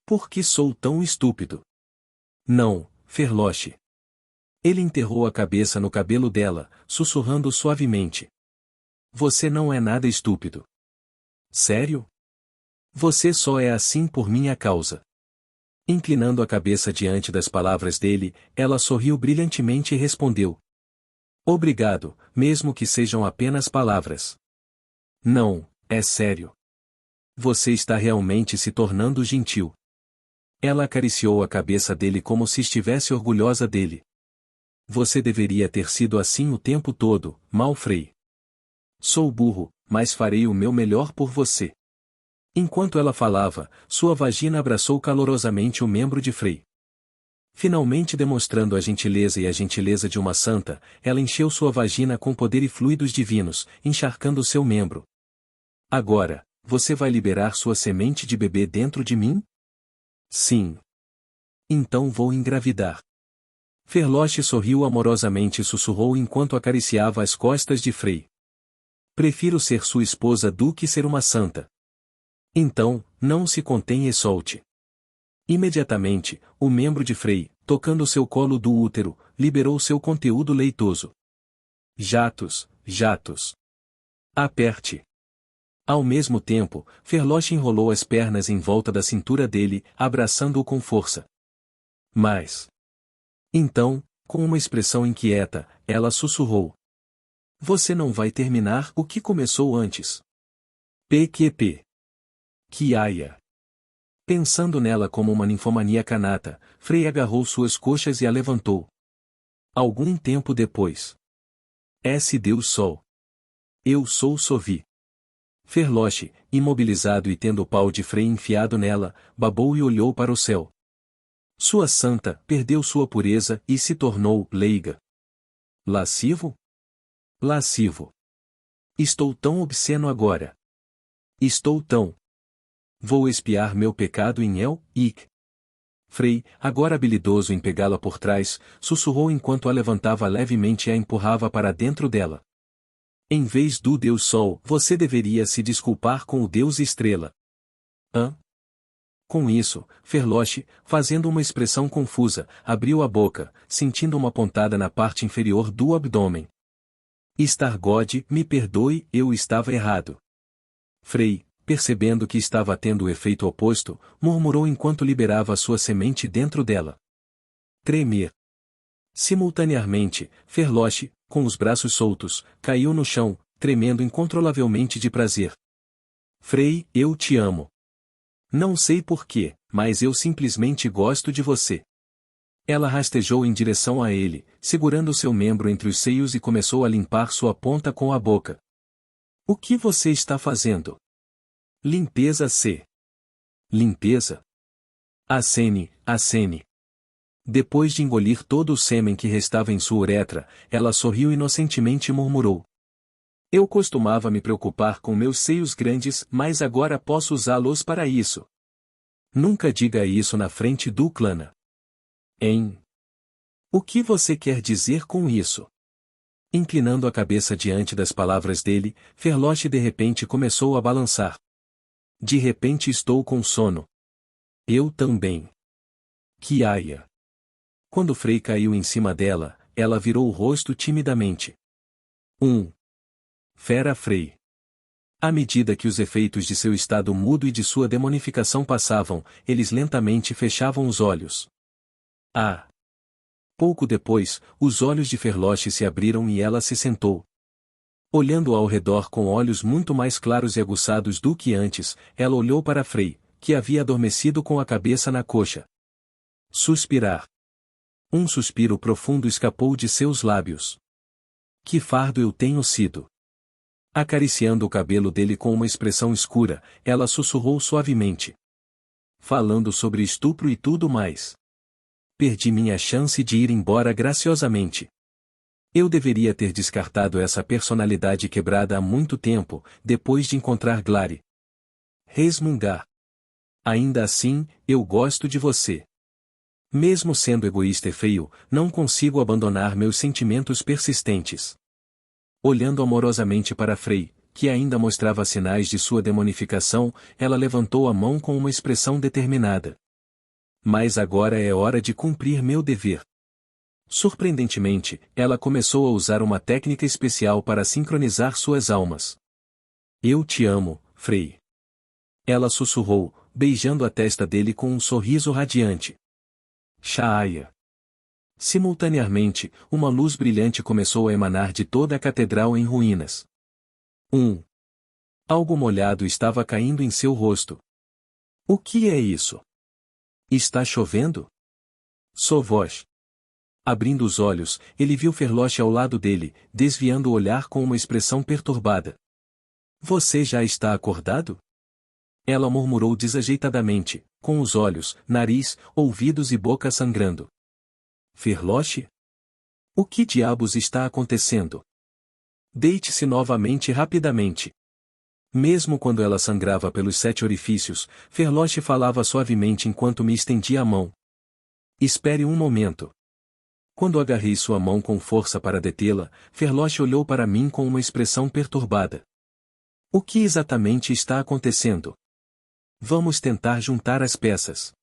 Por que sou tão estúpido? Não, Ferloche. Ele enterrou a cabeça no cabelo dela, sussurrando suavemente. Você não é nada estúpido. Sério? Você só é assim por minha causa. Inclinando a cabeça diante das palavras dele, ela sorriu brilhantemente e respondeu. Obrigado, mesmo que sejam apenas palavras. Não, é sério. Você está realmente se tornando gentil. Ela acariciou a cabeça dele como se estivesse orgulhosa dele. Você deveria ter sido assim o tempo todo, Frei. Sou burro, mas farei o meu melhor por você. Enquanto ela falava, sua vagina abraçou calorosamente o membro de Frey. Finalmente demonstrando a gentileza de uma santa, ela encheu sua vagina com poder e fluidos divinos, encharcando seu membro. Agora, você vai liberar sua semente de bebê dentro de mim? Sim. Então vou engravidar. Ferloche sorriu amorosamente e sussurrou enquanto acariciava as costas de Frey. Prefiro ser sua esposa do que ser uma santa. Então, não se contenha e solte. Imediatamente, o membro de Frey, tocando seu colo do útero, liberou seu conteúdo leitoso. Jatos, jatos. Aperte. Ao mesmo tempo, Ferloche enrolou as pernas em volta da cintura dele, abraçando-o com força. Mas... Então, com uma expressão inquieta, ela sussurrou. Você não vai terminar o que começou antes. PQP. Kiaya. Pensando nela como uma ninfomaníaca nata, Frey agarrou suas coxas e a levantou. Algum tempo depois. S. Deus Sol. Eu sou Sovi. Ferloche, imobilizado e tendo o pau de Frey enfiado nela, babou e olhou para o céu. Sua santa perdeu sua pureza e se tornou leiga. Lascivo? Lascivo. Estou tão obsceno agora. Estou tão. Vou expiar meu pecado em El-Ik. Frey, agora habilidoso em pegá-la por trás, sussurrou enquanto a levantava levemente e a empurrava para dentro dela. Em vez do Deus Sol, você deveria se desculpar com o Deus Estrela. Hã? Com isso, Ferloche, fazendo uma expressão confusa, abriu a boca, sentindo uma pontada na parte inferior do abdômen. Stargod, me perdoe, eu estava errado. Frey, percebendo que estava tendo o efeito oposto, murmurou enquanto liberava sua semente dentro dela. Tremer. Simultaneamente, Ferloche, com os braços soltos, caiu no chão, tremendo incontrolavelmente de prazer. Frey, eu te amo. Não sei porquê, mas eu simplesmente gosto de você. Ela rastejou em direção a ele, segurando seu membro entre os seios e começou a limpar sua ponta com a boca. O que você está fazendo? Limpeza C. Limpeza? Acene, acene. Depois de engolir todo o sêmen que restava em sua uretra, ela sorriu inocentemente e murmurou. Eu costumava me preocupar com meus seios grandes, mas agora posso usá-los para isso. Nunca diga isso na frente do Clana. Hein? O que você quer dizer com isso? Inclinando a cabeça diante das palavras dele, Ferloche de repente começou a balançar. De repente estou com sono. Eu também. Kiaya. Quando Frey caiu em cima dela, ela virou o rosto timidamente. Fera Frey. À medida que os efeitos de seu estado mudo e de sua demonificação passavam, eles lentamente fechavam os olhos. Ah! Pouco depois, os olhos de Ferloche se abriram e ela se sentou. Olhando ao redor com olhos muito mais claros e aguçados do que antes, ela olhou para Frey, que havia adormecido com a cabeça na coxa. Suspirar. Um suspiro profundo escapou de seus lábios. Que fardo eu tenho sido! Acariciando o cabelo dele com uma expressão escura, ela sussurrou suavemente. Falando sobre estupro e tudo mais. Perdi minha chance de ir embora graciosamente. Eu deveria ter descartado essa personalidade quebrada há muito tempo, depois de encontrar Glary. Resmungar. Ainda assim, eu gosto de você. Mesmo sendo egoísta e feio, não consigo abandonar meus sentimentos persistentes. Olhando amorosamente para Frey, que ainda mostrava sinais de sua demonificação, ela levantou a mão com uma expressão determinada. Mas agora é hora de cumprir meu dever. Surpreendentemente, ela começou a usar uma técnica especial para sincronizar suas almas. Eu te amo, Frey. Ela sussurrou, beijando a testa dele com um sorriso radiante. Shaaya. Simultaneamente, uma luz brilhante começou a emanar de toda a catedral em ruínas. Algo molhado estava caindo em seu rosto. O que é isso? Está chovendo? Sovosh. Abrindo os olhos, ele viu Ferloche ao lado dele, desviando o olhar com uma expressão perturbada. Você já está acordado? Ela murmurou desajeitadamente, com os olhos, nariz, ouvidos e boca sangrando. Ferloche? O que diabos está acontecendo? Deite-se novamente rapidamente. Mesmo quando ela sangrava pelos 7 orifícios, Ferloche falava suavemente enquanto me estendia a mão. Espere um momento. Quando agarrei sua mão com força para detê-la, Ferloche olhou para mim com uma expressão perturbada. O que exatamente está acontecendo? Vamos tentar juntar as peças.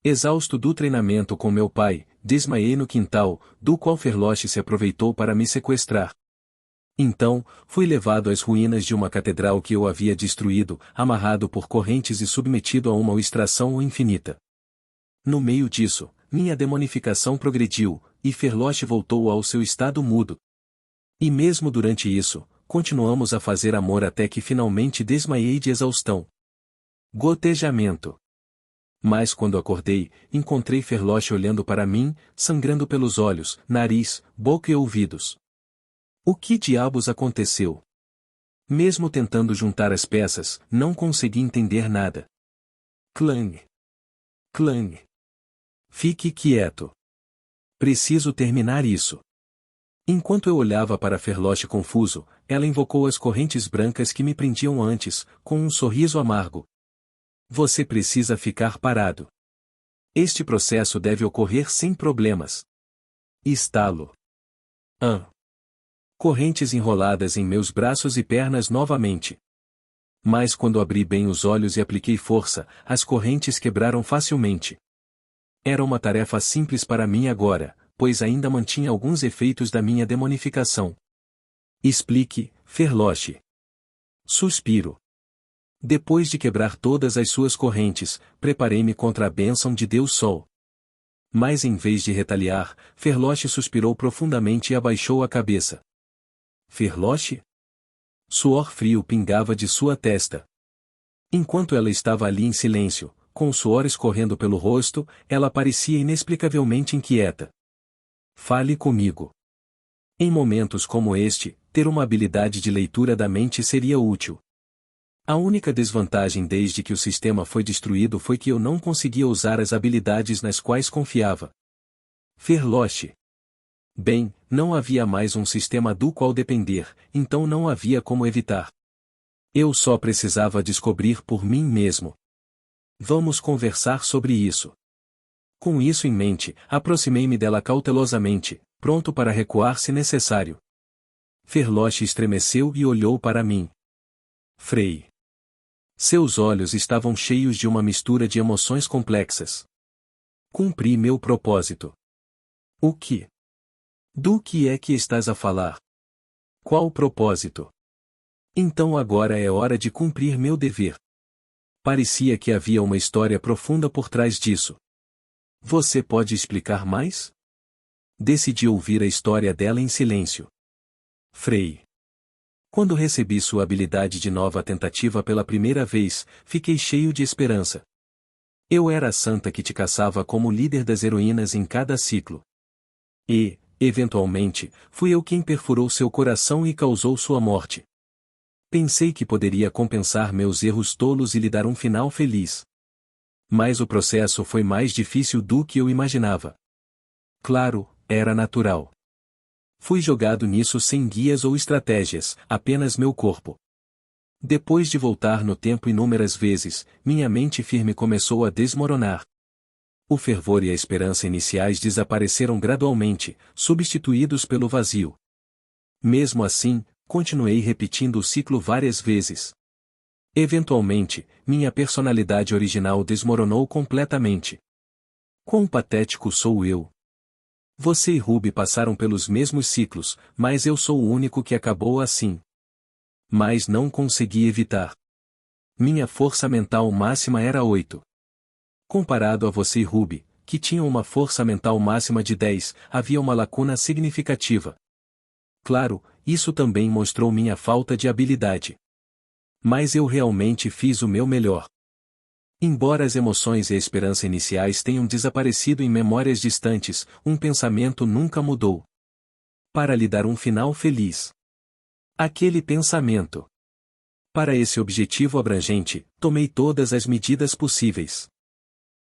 Exausto do treinamento com meu pai, desmaiei no quintal, do qual Ferloche se aproveitou para me sequestrar. Então, fui levado às ruínas de uma catedral que eu havia destruído, amarrado por correntes e submetido a uma extração infinita. No meio disso, minha demonificação progrediu, e Ferloche voltou ao seu estado mudo. E mesmo durante isso, continuamos a fazer amor até que finalmente desmaiei de exaustão. Gotejamento. Mas quando acordei, encontrei Ferloche olhando para mim, sangrando pelos olhos, nariz, boca e ouvidos. O que diabos aconteceu? Mesmo tentando juntar as peças, não consegui entender nada. Clang. Clang. Fique quieto. Preciso terminar isso. Enquanto eu olhava para Ferloche confuso, ela invocou as correntes brancas que me prendiam antes, com um sorriso amargo. Você precisa ficar parado. Este processo deve ocorrer sem problemas. Estalo. Correntes enroladas em meus braços e pernas novamente. Mas quando abri bem os olhos e apliquei força, as correntes quebraram facilmente. Era uma tarefa simples para mim agora, pois ainda mantinha alguns efeitos da minha demonificação. Explique, Ferloche. Suspiro. Depois de quebrar todas as suas correntes, preparei-me contra a bênção de Deus Sol. Mas em vez de retaliar, Ferloche suspirou profundamente e abaixou a cabeça. Ferloche? Suor frio pingava de sua testa. Enquanto ela estava ali em silêncio, com o suor escorrendo pelo rosto, ela parecia inexplicavelmente inquieta. Fale comigo. Em momentos como este, ter uma habilidade de leitura da mente seria útil. A única desvantagem desde que o sistema foi destruído foi que eu não conseguia usar as habilidades nas quais confiava. Ferloche. Bem, não havia mais um sistema do qual depender, então não havia como evitar. Eu só precisava descobrir por mim mesmo. Vamos conversar sobre isso. Com isso em mente, aproximei-me dela cautelosamente, pronto para recuar se necessário. Ferloche estremeceu e olhou para mim. Frei. Seus olhos estavam cheios de uma mistura de emoções complexas. Cumpri meu propósito. O que? Do que é que estás a falar? Qual propósito? Então agora é hora de cumprir meu dever. Parecia que havia uma história profunda por trás disso. Você pode explicar mais? Decidi ouvir a história dela em silêncio. Frei. Quando recebi sua habilidade de nova tentativa pela primeira vez, fiquei cheio de esperança. Eu era a santa que te caçava como líder das heroínas em cada ciclo. E, eventualmente, fui eu quem perfurou seu coração e causou sua morte. Pensei que poderia compensar meus erros tolos e lhe dar um final feliz. Mas o processo foi mais difícil do que eu imaginava. Claro, era natural. Fui jogado nisso sem guias ou estratégias, apenas meu corpo. Depois de voltar no tempo inúmeras vezes, minha mente firme começou a desmoronar. O fervor e a esperança iniciais desapareceram gradualmente, substituídos pelo vazio. Mesmo assim, continuei repetindo o ciclo várias vezes. Eventualmente, minha personalidade original desmoronou completamente. Quão patético sou eu! Você e Ruby passaram pelos mesmos ciclos, mas eu sou o único que acabou assim. Mas não consegui evitar. Minha força mental máxima era 8. Comparado a você e Ruby, que tinham uma força mental máxima de 10, havia uma lacuna significativa. Claro, isso também mostrou minha falta de habilidade. Mas eu realmente fiz o meu melhor. Embora as emoções e a esperança iniciais tenham desaparecido em memórias distantes, um pensamento nunca mudou. Para lhe dar um final feliz. Aquele pensamento. Para esse objetivo abrangente, tomei todas as medidas possíveis.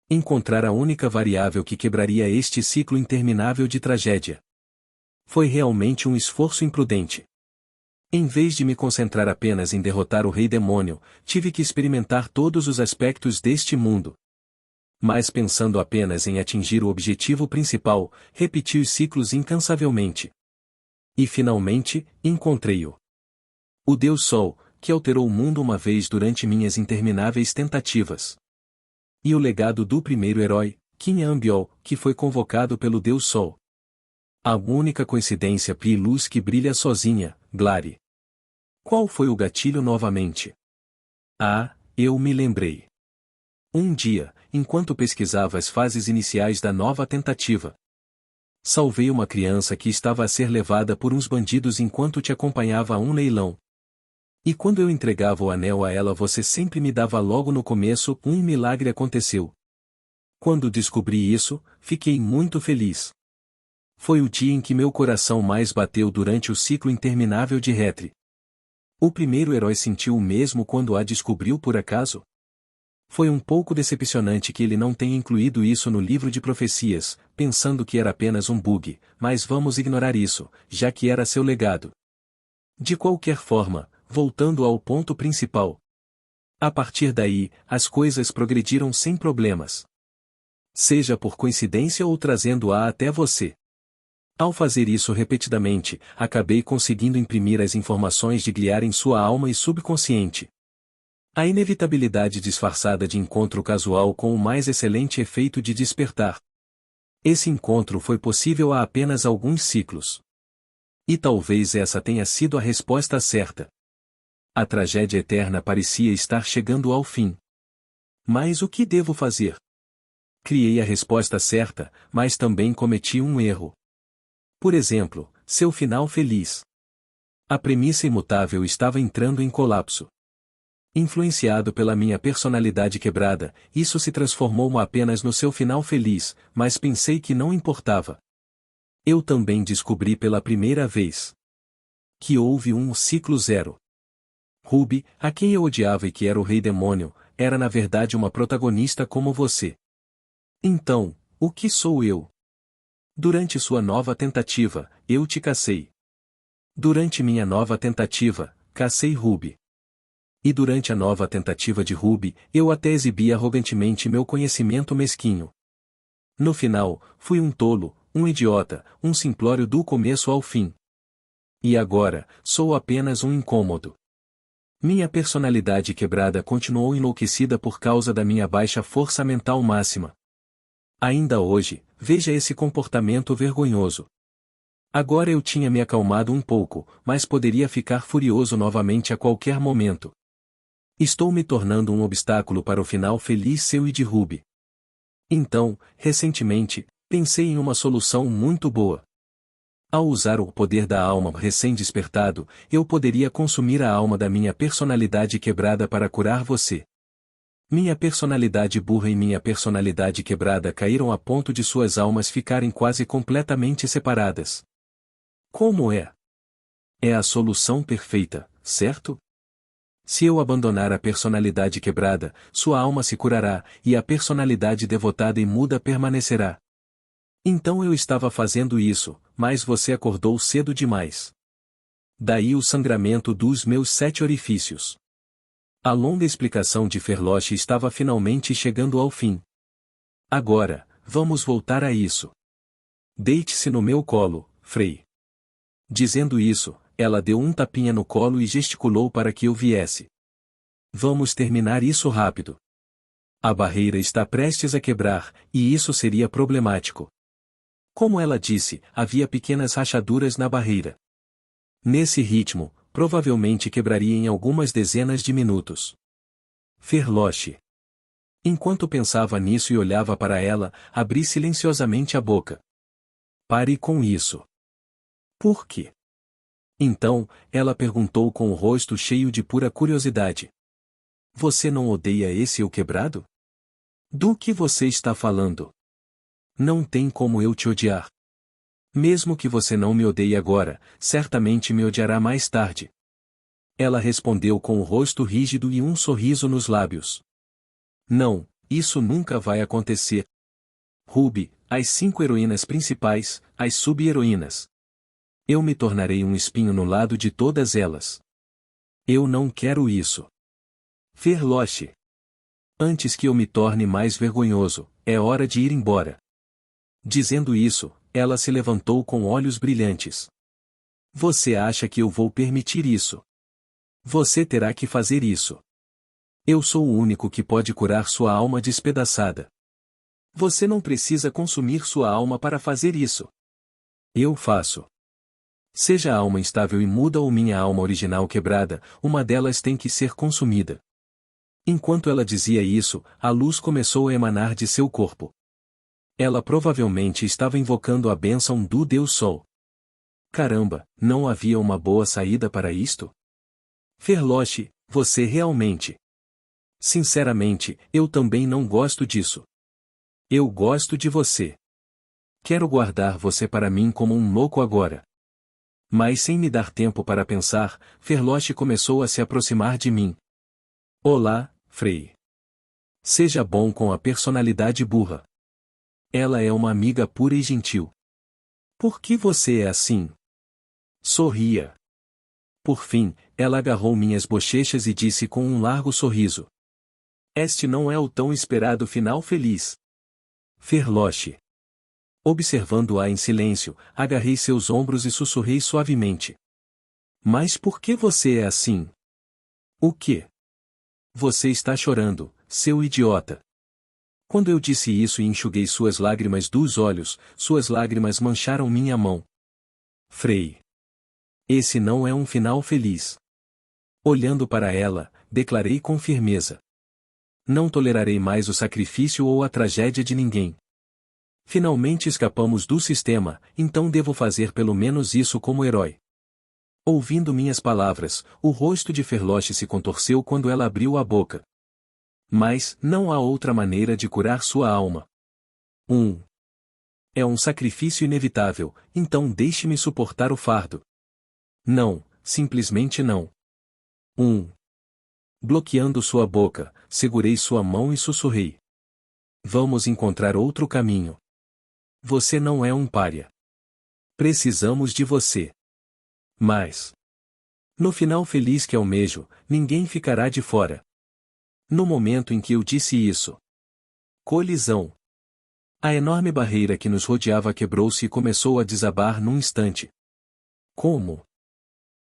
Encontrar a única variável que quebraria este ciclo interminável de tragédia. Foi realmente um esforço imprudente. Em vez de me concentrar apenas em derrotar o rei demônio, tive que experimentar todos os aspectos deste mundo. Mas pensando apenas em atingir o objetivo principal, repeti os ciclos incansavelmente. E finalmente, encontrei-o. O Deus Sol, que alterou o mundo uma vez durante minhas intermináveis tentativas. E o legado do primeiro herói, King Ambiol, que foi convocado pelo Deus Sol. A única coincidência e luz que brilha sozinha, Glare. Qual foi o gatilho novamente? Ah, eu me lembrei. Um dia, enquanto pesquisava as fases iniciais da nova tentativa, salvei uma criança que estava a ser levada por uns bandidos enquanto te acompanhava a um leilão. E quando eu entregava o anel a ela, você sempre me dava logo no começo, um milagre aconteceu. Quando descobri isso, fiquei muito feliz. Foi o dia em que meu coração mais bateu durante o ciclo interminável de Retri. O primeiro herói sentiu o mesmo quando a descobriu por acaso? Foi um pouco decepcionante que ele não tenha incluído isso no livro de profecias, pensando que era apenas um bug, mas vamos ignorar isso, já que era seu legado. De qualquer forma, voltando ao ponto principal. A partir daí, as coisas progrediram sem problemas. Seja por coincidência ou trazendo-a até você. Ao fazer isso repetidamente, acabei conseguindo imprimir as informações de Gliar em sua alma e subconsciente. A inevitabilidade disfarçada de encontro casual com o mais excelente efeito de despertar. Esse encontro foi possível há apenas alguns ciclos. E talvez essa tenha sido a resposta certa. A tragédia eterna parecia estar chegando ao fim. Mas o que devo fazer? Criei a resposta certa, mas também cometi um erro. Por exemplo, seu final feliz. A premissa imutável estava entrando em colapso. Influenciado pela minha personalidade quebrada, isso se transformou apenas no seu final feliz, mas pensei que não importava. Eu também descobri pela primeira vez que houve um ciclo zero. Ruby, a quem eu odiava e que era o rei demônio, era na verdade uma protagonista como você. Então, o que sou eu? Durante sua nova tentativa, eu te cacei. Durante minha nova tentativa, cacei Ruby. E durante a nova tentativa de Ruby, eu até exibi arrogantemente meu conhecimento mesquinho. No final, fui um tolo, um idiota, um simplório do começo ao fim. E agora, sou apenas um incômodo. Minha personalidade quebrada continuou enlouquecida por causa da minha baixa força mental máxima. Ainda hoje, veja esse comportamento vergonhoso. Agora eu tinha me acalmado um pouco, mas poderia ficar furioso novamente a qualquer momento. Estou me tornando um obstáculo para o final feliz seu e de Ruby. Então, recentemente, pensei em uma solução muito boa. Ao usar o poder da alma recém-despertado, eu poderia consumir a alma da minha personalidade quebrada para curar você. Minha personalidade burra e minha personalidade quebrada caíram a ponto de suas almas ficarem quase completamente separadas. Como é? É a solução perfeita, certo? Se eu abandonar a personalidade quebrada, sua alma se curará, e a personalidade devotada e muda permanecerá. Então eu estava fazendo isso, mas você acordou cedo demais. Daí o sangramento dos meus 7 orifícios. A longa explicação de Ferloche estava finalmente chegando ao fim. Agora, vamos voltar a isso. Deite-se no meu colo, Frei. Dizendo isso, ela deu um tapinha no colo e gesticulou para que eu viesse. Vamos terminar isso rápido. A barreira está prestes a quebrar, e isso seria problemático. Como ela disse, havia pequenas rachaduras na barreira. Nesse ritmo, provavelmente quebraria em algumas dezenas de minutos. Ferloche. Enquanto pensava nisso e olhava para ela, abri silenciosamente a boca. Pare com isso. Por quê? Então, ela perguntou com o rosto cheio de pura curiosidade. Você não odeia esse eu quebrado? Do que você está falando? Não tem como eu te odiar. Mesmo que você não me odeie agora, certamente me odiará mais tarde. Ela respondeu com o rosto rígido e um sorriso nos lábios. Não, isso nunca vai acontecer. Ruby, as 5 heroínas principais, as sub-heroínas. Eu me tornarei um espinho no lado de todas elas. Eu não quero isso. Ferloche. Antes que eu me torne mais vergonhoso, é hora de ir embora. Dizendo isso, ela se levantou com olhos brilhantes. Você acha que eu vou permitir isso? Você terá que fazer isso. Eu sou o único que pode curar sua alma despedaçada. Você não precisa consumir sua alma para fazer isso. Eu faço. Seja a alma instável e muda ou minha alma original quebrada, uma delas tem que ser consumida. Enquanto ela dizia isso, a luz começou a emanar de seu corpo. Ela provavelmente estava invocando a bênção do Deus Sol. Caramba, não havia uma boa saída para isto? Ferloche, você realmente... Sinceramente, eu também não gosto disso. Eu gosto de você. Quero guardar você para mim como um louco agora. Mas sem me dar tempo para pensar, Ferloche começou a se aproximar de mim. Olá, Frei. Seja bom com a personalidade burra. Ela é uma amiga pura e gentil. Por que você é assim? Sorria. Por fim, ela agarrou minhas bochechas e disse com um largo sorriso. Este não é o tão esperado final feliz. Ferloche. Observando-a em silêncio, agarrei seus ombros e sussurrei suavemente. Mas por que você é assim? O quê? Você está chorando, seu idiota. Quando eu disse isso e enxuguei suas lágrimas dos olhos, suas lágrimas mancharam minha mão. Frei. Esse não é um final feliz. Olhando para ela, declarei com firmeza. Não tolerarei mais o sacrifício ou a tragédia de ninguém. Finalmente escapamos do sistema, então devo fazer pelo menos isso como herói. Ouvindo minhas palavras, o rosto de Ferloche se contorceu quando ela abriu a boca. Mas, não há outra maneira de curar sua alma. É um sacrifício inevitável, então deixe-me suportar o fardo. Não, simplesmente não. Bloqueando sua boca, segurei sua mão e sussurrei. Vamos encontrar outro caminho. Você não é um pária. Precisamos de você. Mas, no final feliz que almejo, ninguém ficará de fora. No momento em que eu disse isso. Colisão. A enorme barreira que nos rodeava quebrou-se e começou a desabar num instante. Como?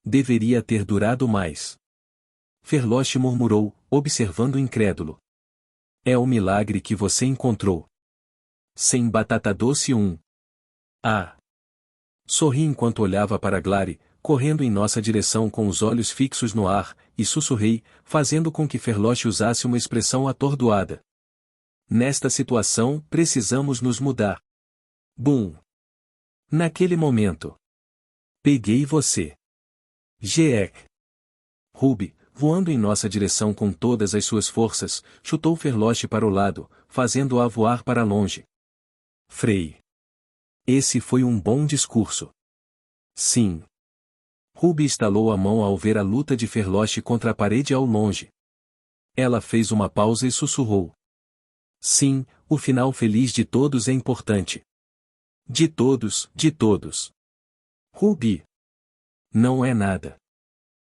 Deveria ter durado mais. Ferloche murmurou, observando incrédulo. É o milagre que você encontrou. Sem batata doce Ah! Sorri enquanto olhava para Glary, correndo em nossa direção com os olhos fixos no ar, e sussurrei, fazendo com que Ferloche usasse uma expressão atordoada. Nesta situação, precisamos nos mudar. Bum! Naquele momento. Peguei você. Jeek. Ruby, voando em nossa direção com todas as suas forças, chutou Ferloche para o lado, fazendo-a voar para longe. Frei. Esse foi um bom discurso. Sim. Ruby estalou a mão ao ver a luta de Ferloche contra a parede ao longe. Ela fez uma pausa e sussurrou. Sim, o final feliz de todos é importante. De todos, de todos. Ruby. Não é nada.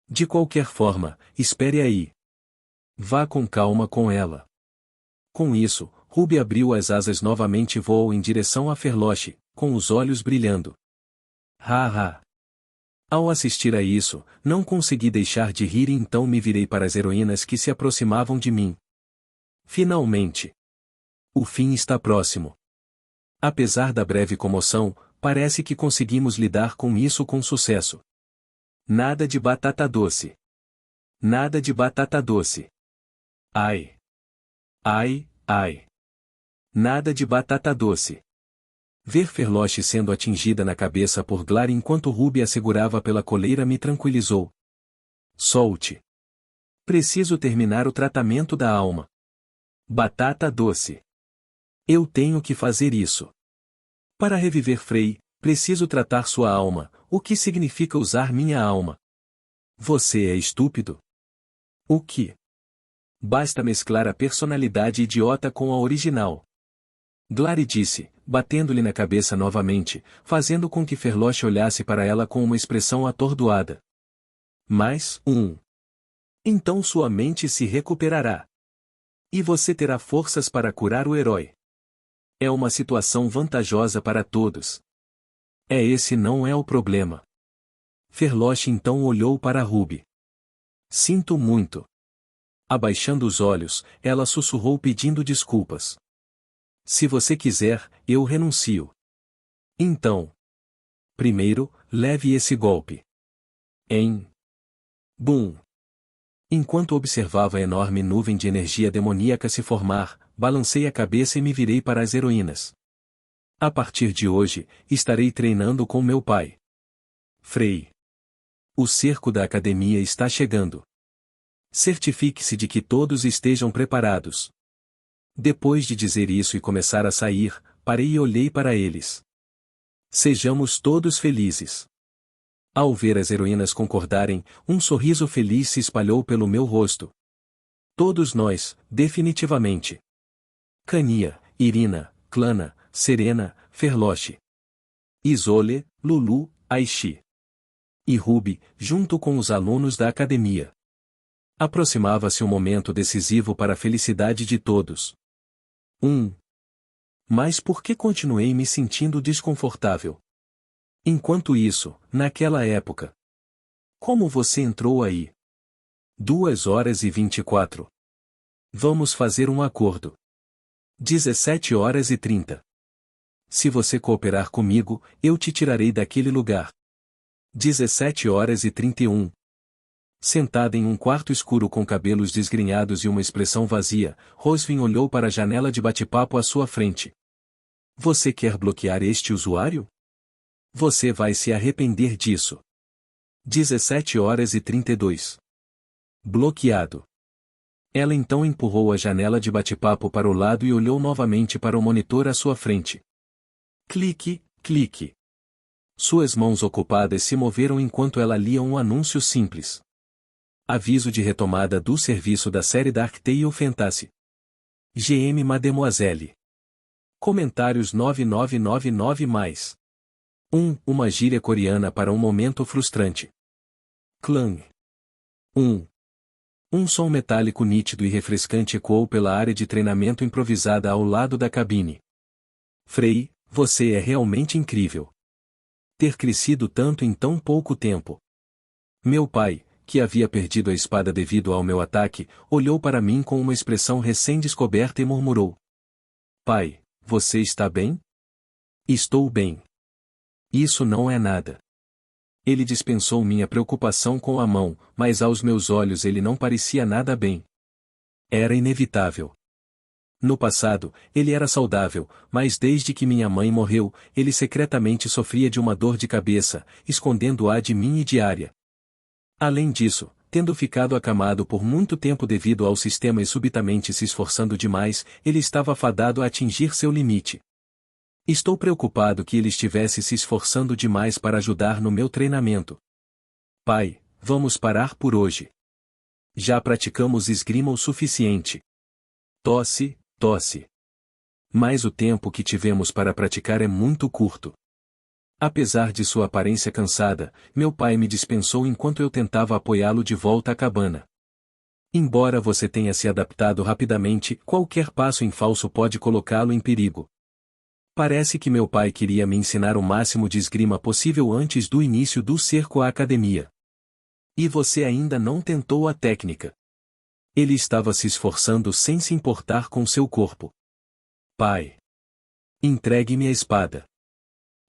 De qualquer forma, espere aí. Vá com calma com ela. Com isso, Ruby abriu as asas novamente e voou em direção a Ferloche, com os olhos brilhando. Ha! Ao assistir a isso, não consegui deixar de rir e então me virei para as heroínas que se aproximavam de mim. Finalmente. O fim está próximo. Apesar da breve comoção, parece que conseguimos lidar com isso com sucesso. Nada de batata doce. Nada de batata doce. Ai! Nada de batata doce. Ver Ferloche sendo atingida na cabeça por Glary enquanto Ruby a segurava pela coleira me tranquilizou. Solte. Preciso terminar o tratamento da alma. Batata doce. Eu tenho que fazer isso. Para reviver Frei, preciso tratar sua alma. O que significa usar minha alma? Você é estúpido? O que? Basta mesclar a personalidade idiota com a original. Glary disse, batendo-lhe na cabeça novamente, fazendo com que Ferloche olhasse para ela com uma expressão atordoada. Mais um. Então sua mente se recuperará. E você terá forças para curar o herói. É uma situação vantajosa para todos. Esse não é o problema. Ferloche então olhou para Ruby. Sinto muito. Abaixando os olhos, ela sussurrou pedindo desculpas. Se você quiser, eu renuncio. Então. Primeiro, leve esse golpe. Bum! Enquanto observava a enorme nuvem de energia demoníaca se formar, balancei a cabeça e me virei para as heroínas. A partir de hoje, estarei treinando com meu pai. Frei. O cerco da academia está chegando. Certifique-se de que todos estejam preparados. Depois de dizer isso e começar a sair, parei e olhei para eles. Sejamos todos felizes. Ao ver as heroínas concordarem, um sorriso feliz se espalhou pelo meu rosto. Todos nós, definitivamente. Cania, Irina, Clana, Serena, Ferloche. Isole, Lulu, Aishi. E Ruby, junto com os alunos da academia. Aproximava-se um momento decisivo para a felicidade de todos. Mas por que continuei me sentindo desconfortável? Enquanto isso, naquela época. Como você entrou aí? 2h24. Vamos fazer um acordo. 17h30. Se você cooperar comigo, eu te tirarei daquele lugar. 17h31. Sentada em um quarto escuro com cabelos desgrenhados e uma expressão vazia, Rosvin olhou para a janela de bate-papo à sua frente. Você quer bloquear este usuário? Você vai se arrepender disso. 17h32. Bloqueado. Ela então empurrou a janela de bate-papo para o lado e olhou novamente para o monitor à sua frente. Clique, clique. Suas mãos ocupadas se moveram enquanto ela lia um anúncio simples. Aviso de retomada do serviço da série Dark Tale Fantasy. GM Mademoiselle. Comentários 9999+. Uma gíria coreana para um momento frustrante. Clang. Um som metálico nítido e refrescante ecoou pela área de treinamento improvisada ao lado da cabine. Frei, você é realmente incrível. Ter crescido tanto em tão pouco tempo. Meu pai, que havia perdido a espada devido ao meu ataque, olhou para mim com uma expressão recém-descoberta e murmurou. Pai, você está bem? Estou bem. Isso não é nada. Ele dispensou minha preocupação com a mão, mas aos meus olhos ele não parecia nada bem. Era inevitável. No passado, ele era saudável, mas desde que minha mãe morreu, ele secretamente sofria de uma dor de cabeça, escondendo-a de mim e de Arya. Além disso, tendo ficado acamado por muito tempo devido ao sistema e subitamente se esforçando demais, ele estava fadado a atingir seu limite. Estou preocupado que ele estivesse se esforçando demais para ajudar no meu treinamento. Pai, vamos parar por hoje. Já praticamos esgrima o suficiente. Tosse, tosse. Mas o tempo que tivemos para praticar é muito curto. Apesar de sua aparência cansada, meu pai me dispensou enquanto eu tentava apoiá-lo de volta à cabana. Embora você tenha se adaptado rapidamente, qualquer passo em falso pode colocá-lo em perigo. Parece que meu pai queria me ensinar o máximo de esgrima possível antes do início do cerco à academia. E você ainda não tentou a técnica. Ele estava se esforçando sem se importar com seu corpo. Pai. Entregue-me a espada.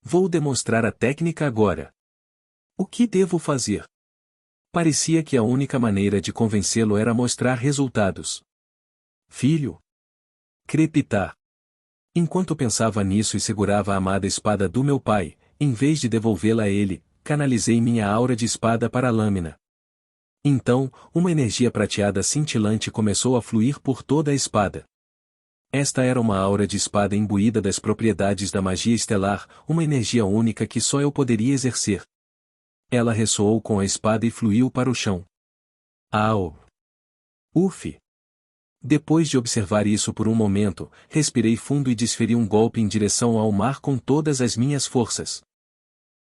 Vou demonstrar a técnica agora. O que devo fazer? Parecia que a única maneira de convencê-lo era mostrar resultados. Filho. Crepitar. Enquanto pensava nisso e segurava a amada espada do meu pai, em vez de devolvê-la a ele, canalizei minha aura de espada para a lâmina. Então, uma energia prateada cintilante começou a fluir por toda a espada. Esta era uma aura de espada imbuída das propriedades da magia estelar, uma energia única que só eu poderia exercer. Ela ressoou com a espada e fluiu para o chão. Au! Uf! Depois de observar isso por um momento, respirei fundo e desferi um golpe em direção ao mar com todas as minhas forças.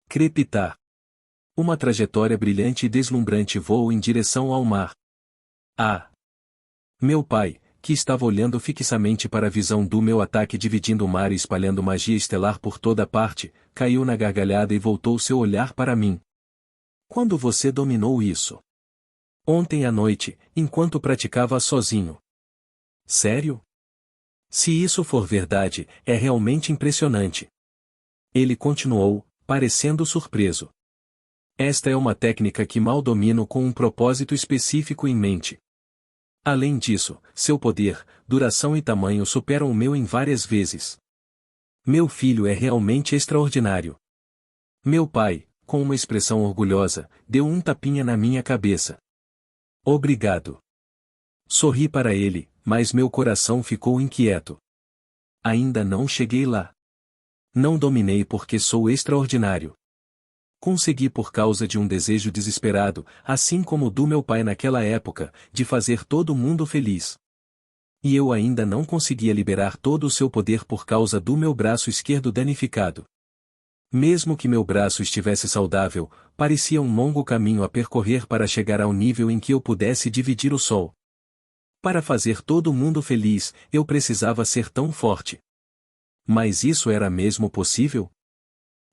Crepitar. Uma trajetória brilhante e deslumbrante voou em direção ao mar. Ah! Meu pai, que estava olhando fixamente para a visão do meu ataque dividindo o mar e espalhando magia estelar por toda parte, caiu na gargalhada e voltou seu olhar para mim. Quando você dominou isso? Ontem à noite, enquanto praticava sozinho. Sério? Se isso for verdade, é realmente impressionante. Ele continuou, parecendo surpreso. Esta é uma técnica que mal domino com um propósito específico em mente. Além disso, seu poder, duração e tamanho superam o meu em várias vezes. Meu filho é realmente extraordinário. Meu pai, com uma expressão orgulhosa, deu um tapinha na minha cabeça. Obrigado. Sorri para ele, mas meu coração ficou inquieto. Ainda não cheguei lá. Não dominei porque sou extraordinário. Consegui por causa de um desejo desesperado, assim como o do meu pai naquela época, de fazer todo mundo feliz. E eu ainda não conseguia liberar todo o seu poder por causa do meu braço esquerdo danificado. Mesmo que meu braço estivesse saudável, parecia um longo caminho a percorrer para chegar ao nível em que eu pudesse dividir o sol. Para fazer todo mundo feliz, eu precisava ser tão forte. Mas isso era mesmo possível?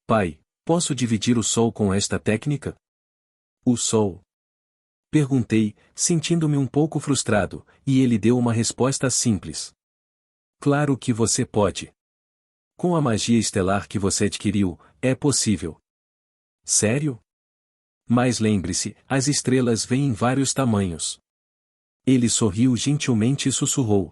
Pai, posso dividir o sol com esta técnica? O sol? Perguntei, sentindo-me um pouco frustrado, e ele deu uma resposta simples. Claro que você pode. Com a magia estelar que você adquiriu, é possível. Sério? Mas lembre-se, as estrelas vêm em vários tamanhos. Ele sorriu gentilmente e sussurrou.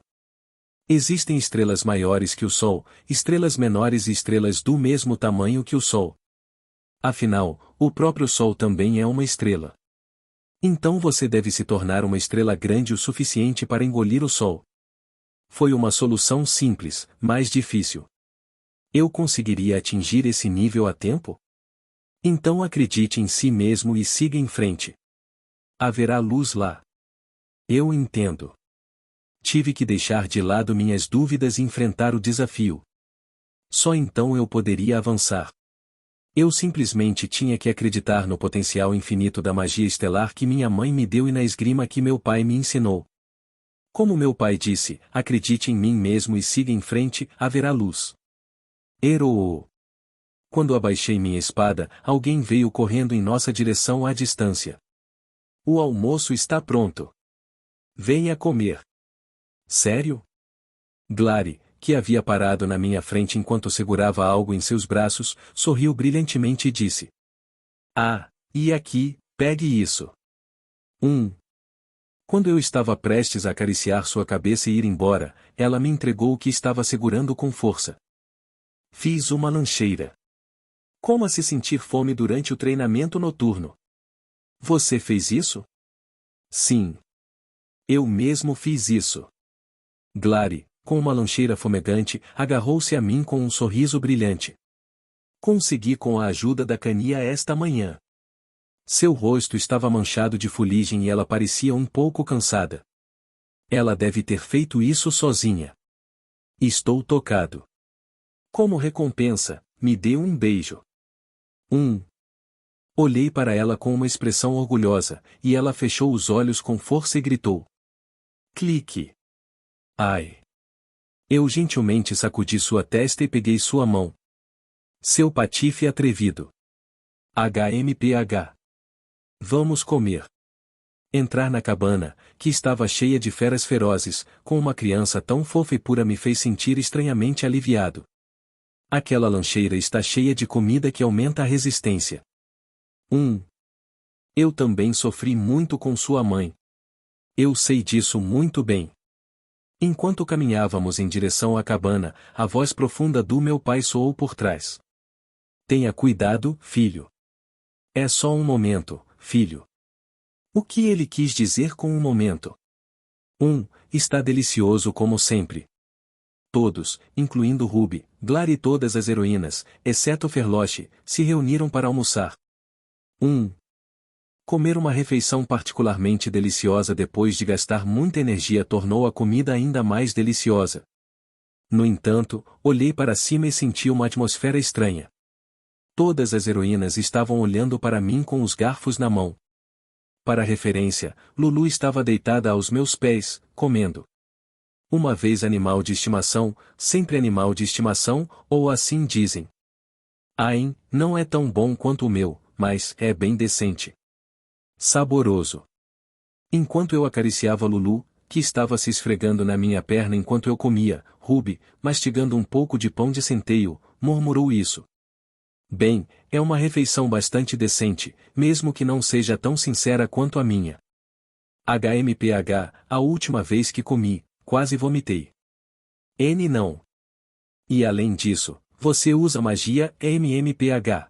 Existem estrelas maiores que o Sol, estrelas menores e estrelas do mesmo tamanho que o Sol. Afinal, o próprio Sol também é uma estrela. Então você deve se tornar uma estrela grande o suficiente para engolir o Sol. Foi uma solução simples, mas difícil. Eu conseguiria atingir esse nível a tempo? Então acredite em si mesmo e siga em frente. Haverá luz lá. Eu entendo. Tive que deixar de lado minhas dúvidas e enfrentar o desafio. Só então eu poderia avançar. Eu simplesmente tinha que acreditar no potencial infinito da magia estelar que minha mãe me deu e na esgrima que meu pai me ensinou. Como meu pai disse, acredite em mim mesmo e siga em frente, haverá luz. Erou. Quando abaixei minha espada, alguém veio correndo em nossa direção à distância. O almoço está pronto. Venha comer. Sério? Glary, que havia parado na minha frente enquanto segurava algo em seus braços, sorriu brilhantemente e disse. Ah, e aqui, pegue isso. Quando eu estava prestes a acariciar sua cabeça e ir embora, ela me entregou o que estava segurando com força. Fiz uma lancheira. Como a se sentir fome durante o treinamento noturno? Você fez isso? Sim. Eu mesmo fiz isso. Glary, com uma lancheira fumegante, agarrou-se a mim com um sorriso brilhante. Consegui com a ajuda da Cania esta manhã. Seu rosto estava manchado de fuligem e ela parecia um pouco cansada. Ela deve ter feito isso sozinha. Estou tocado. Como recompensa, me deu um beijo. Olhei para ela com uma expressão orgulhosa, e ela fechou os olhos com força e gritou. Clique. Ai. Eu gentilmente sacudi sua testa e peguei sua mão. Seu patife atrevido. HMPH. Vamos comer. Entrar na cabana, que estava cheia de feras ferozes, com uma criança tão fofa e pura me fez sentir estranhamente aliviado. Aquela lancheira está cheia de comida que aumenta a resistência. Eu também sofri muito com sua mãe. Eu sei disso muito bem. Enquanto caminhávamos em direção à cabana, a voz profunda do meu pai soou por trás. Tenha cuidado, filho. É só um momento, filho. O que ele quis dizer com um momento? Está delicioso como sempre. Todos, incluindo Ruby, Glary e todas as heroínas, exceto Ferloche, se reuniram para almoçar. 1. Comer uma refeição particularmente deliciosa depois de gastar muita energia tornou a comida ainda mais deliciosa. No entanto, olhei para cima e senti uma atmosfera estranha. Todas as heroínas estavam olhando para mim com os garfos na mão. Para referência, Lulu estava deitada aos meus pés, comendo. Uma vez animal de estimação, sempre animal de estimação, ou assim dizem. Ain, não é tão bom quanto o meu, mas é bem decente. Saboroso. Enquanto eu acariciava Lulu, que estava se esfregando na minha perna enquanto eu comia, Ruby, mastigando um pouco de pão de centeio, murmurou isso. Bem, é uma refeição bastante decente, mesmo que não seja tão sincera quanto a minha. HMPH, a última vez que comi, quase vomitei. N não. E além disso, você usa magia MMPH.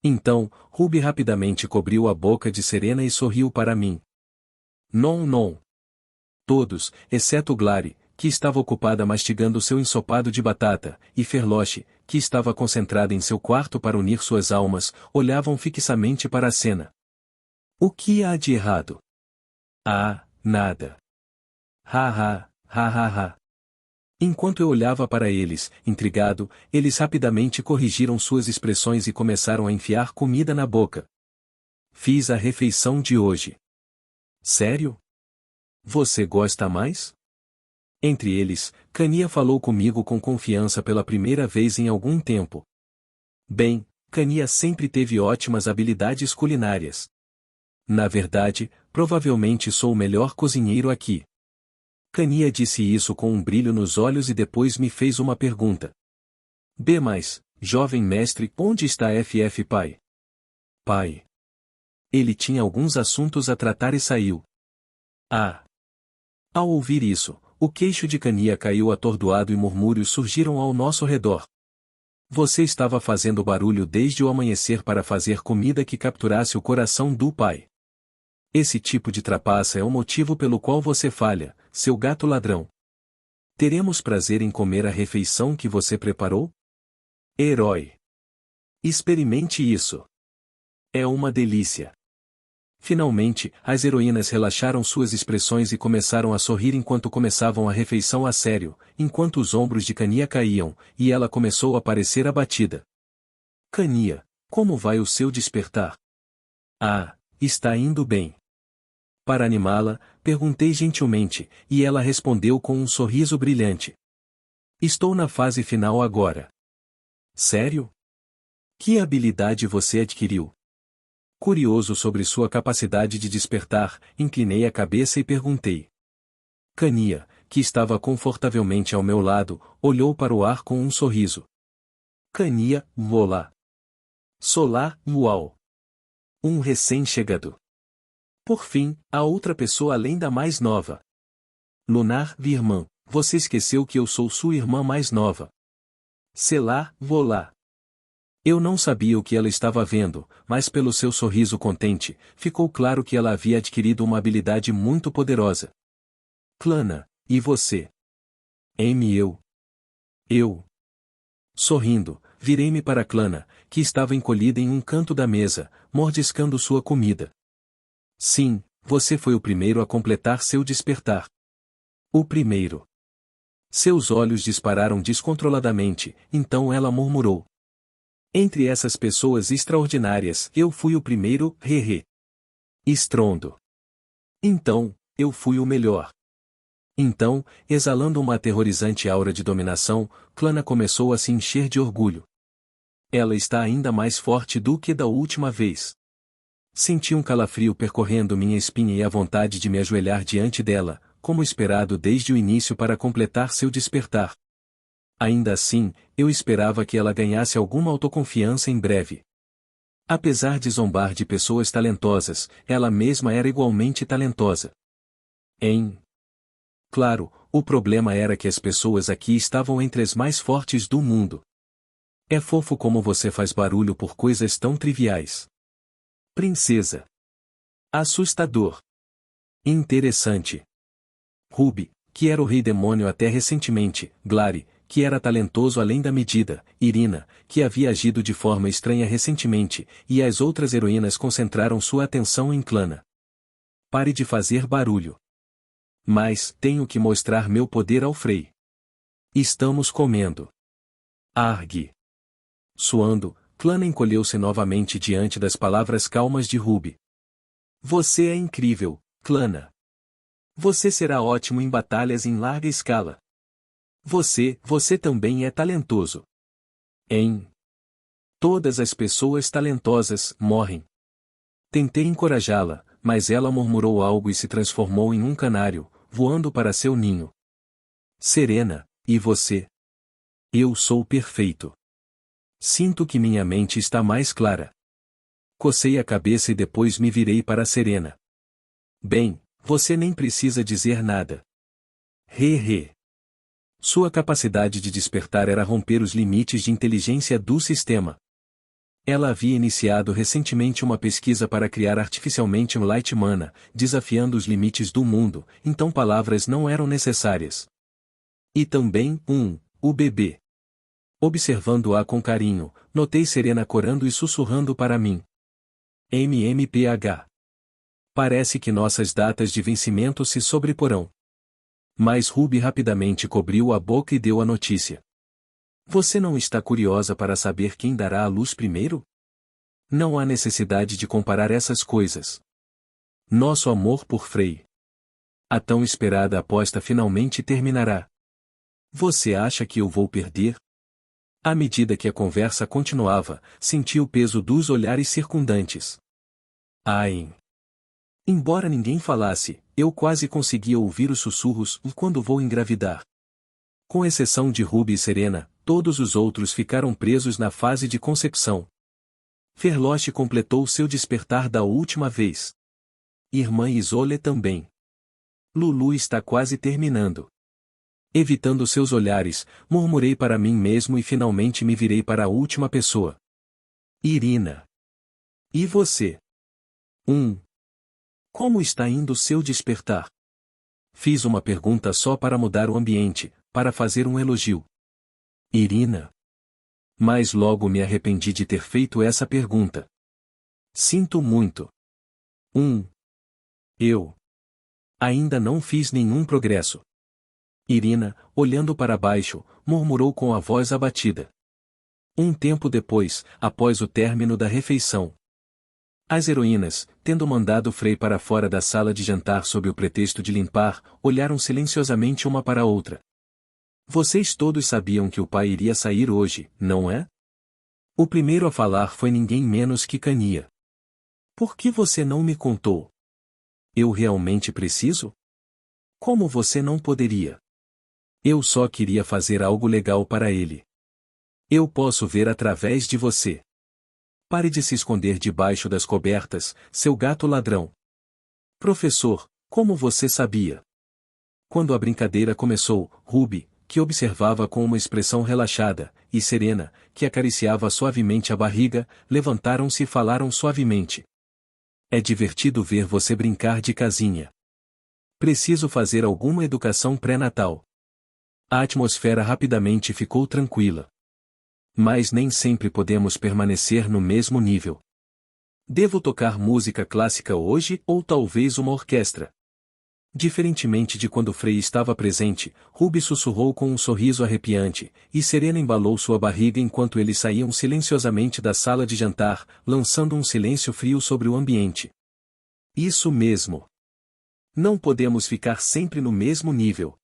Então, Ruby rapidamente cobriu a boca de Serena e sorriu para mim. Não. Todos, exceto Glary, que estava ocupada mastigando seu ensopado de batata, e Ferloche, que estava concentrada em seu quarto para unir suas almas, olhavam fixamente para a cena. O que há de errado? Ah, nada. Ha. Enquanto eu olhava para eles, intrigado, eles rapidamente corrigiram suas expressões e começaram a enfiar comida na boca. Fiz a refeição de hoje. Sério? Você gosta mais? Entre eles, Kania falou comigo com confiança pela primeira vez em algum tempo. Bem, Kania sempre teve ótimas habilidades culinárias. Na verdade, provavelmente sou o melhor cozinheiro aqui. Kania disse isso com um brilho nos olhos e depois me fez uma pergunta. Jovem mestre, onde está FF Pai? Pai. Ele tinha alguns assuntos a tratar e saiu. Ah. Ao ouvir isso, o queixo de Kania caiu atordoado e murmúrios surgiram ao nosso redor. Você estava fazendo barulho desde o amanhecer para fazer comida que capturasse o coração do pai. Esse tipo de trapaça é o motivo pelo qual você falha, seu gato ladrão. Teremos prazer em comer a refeição que você preparou? Herói. Experimente isso. É uma delícia. Finalmente, as heroínas relaxaram suas expressões e começaram a sorrir enquanto começavam a refeição a sério, enquanto os ombros de Kania caíam, e ela começou a parecer abatida. Kania, como vai o seu despertar? Ah, está indo bem. Para animá-la, perguntei gentilmente, e ela respondeu com um sorriso brilhante. Estou na fase final agora. Sério? Que habilidade você adquiriu? Curioso sobre sua capacidade de despertar, inclinei a cabeça e perguntei. Kania, que estava confortavelmente ao meu lado, olhou para o ar com um sorriso. Kania, volá. Solá, uau. Um recém-chegado. Por fim, a outra pessoa além da mais nova. Lunar, irmã, você esqueceu que eu sou sua irmã mais nova. Selá, volá. Eu não sabia o que ela estava vendo, mas pelo seu sorriso contente, ficou claro que ela havia adquirido uma habilidade muito poderosa. Clana, e você? Eu. Sorrindo, virei-me para Clana, que estava encolhida em um canto da mesa, mordiscando sua comida. Sim, você foi o primeiro a completar seu despertar. O primeiro. Seus olhos dispararam descontroladamente, então ela murmurou. Entre essas pessoas extraordinárias, eu fui o primeiro, Estrondo. Então, eu fui o melhor. Então, exalando uma aterrorizante aura de dominação, Clana começou a se encher de orgulho. Ela está ainda mais forte do que da última vez. Senti um calafrio percorrendo minha espinha e a vontade de me ajoelhar diante dela, como esperado desde o início para completar seu despertar. Ainda assim, eu esperava que ela ganhasse alguma autoconfiança em breve. Apesar de zombar de pessoas talentosas, ela mesma era igualmente talentosa. Claro, o problema era que as pessoas aqui estavam entre as mais fortes do mundo. É fofo como você faz barulho por coisas tão triviais. Princesa. Assustador. Interessante. Ruby, que era o rei demônio até recentemente, Glare, que era talentoso além da medida, Irina, que havia agido de forma estranha recentemente, e as outras heroínas concentraram sua atenção em Clana. Pare de fazer barulho. Mas, tenho que mostrar meu poder ao Frei. Estamos comendo. Argue. Suando, Clana encolheu-se novamente diante das palavras calmas de Ruby. Você é incrível, Clana. Você será ótimo em batalhas em larga escala. Você também é talentoso. Todas as pessoas talentosas morrem. Tentei encorajá-la, mas ela murmurou algo e se transformou em um canário, voando para seu ninho. Serena, e você? Eu sou perfeito. Sinto que minha mente está mais clara. Cocei a cabeça e depois me virei para Serena. Bem, você nem precisa dizer nada. He. Sua capacidade de despertar era romper os limites de inteligência do sistema. Ela havia iniciado recentemente uma pesquisa para criar artificialmente um Light Mana, desafiando os limites do mundo, então palavras não eram necessárias. E também, o bebê. Observando-a com carinho, notei Serena corando e sussurrando para mim. MMPH. Parece que nossas datas de vencimento se sobreporão. Mas Ruby rapidamente cobriu a boca e deu a notícia. Você não está curiosa para saber quem dará à luz primeiro? Não há necessidade de comparar essas coisas. Nosso amor por Frei. A tão esperada aposta finalmente terminará. Você acha que eu vou perder? À medida que a conversa continuava, senti o peso dos olhares circundantes. Embora ninguém falasse, eu quase conseguia ouvir os sussurros quando vou engravidar. Com exceção de Ruby e Serena, todos os outros ficaram presos na fase de concepção. Ferloche completou seu despertar da última vez. Irmã Isolé também. Lulu está quase terminando. Evitando seus olhares, murmurei para mim mesmo e finalmente me virei para a última pessoa. Irina. E você? Como está indo seu despertar? Fiz uma pergunta só para mudar o ambiente, para fazer um elogio. Irina. Mas logo me arrependi de ter feito essa pergunta. Sinto muito. Eu ainda não fiz nenhum progresso. Irina, olhando para baixo, murmurou com a voz abatida. Um tempo depois, após o término da refeição. As heroínas, tendo mandado Frei para fora da sala de jantar sob o pretexto de limpar, olharam silenciosamente uma para a outra. Vocês todos sabiam que o pai iria sair hoje, não é? O primeiro a falar foi ninguém menos que Cania. Por que você não me contou? Eu realmente preciso? Como você não poderia? Eu só queria fazer algo legal para ele. Eu posso ver através de você. Pare de se esconder debaixo das cobertas, seu gato ladrão. Professor, como você sabia? Quando a brincadeira começou, Ruby, que observava com uma expressão relaxada, e Serena, que acariciava suavemente a barriga, levantaram-se e falaram suavemente. É divertido ver você brincar de casinha. Preciso fazer alguma educação pré-natal. A atmosfera rapidamente ficou tranquila. Mas nem sempre podemos permanecer no mesmo nível. Devo tocar música clássica hoje ou talvez uma orquestra? Diferentemente de quando Frei estava presente, Ruby sussurrou com um sorriso arrepiante, e Serena embalou sua barriga enquanto eles saíam silenciosamente da sala de jantar, lançando um silêncio frio sobre o ambiente. Isso mesmo. Não podemos ficar sempre no mesmo nível.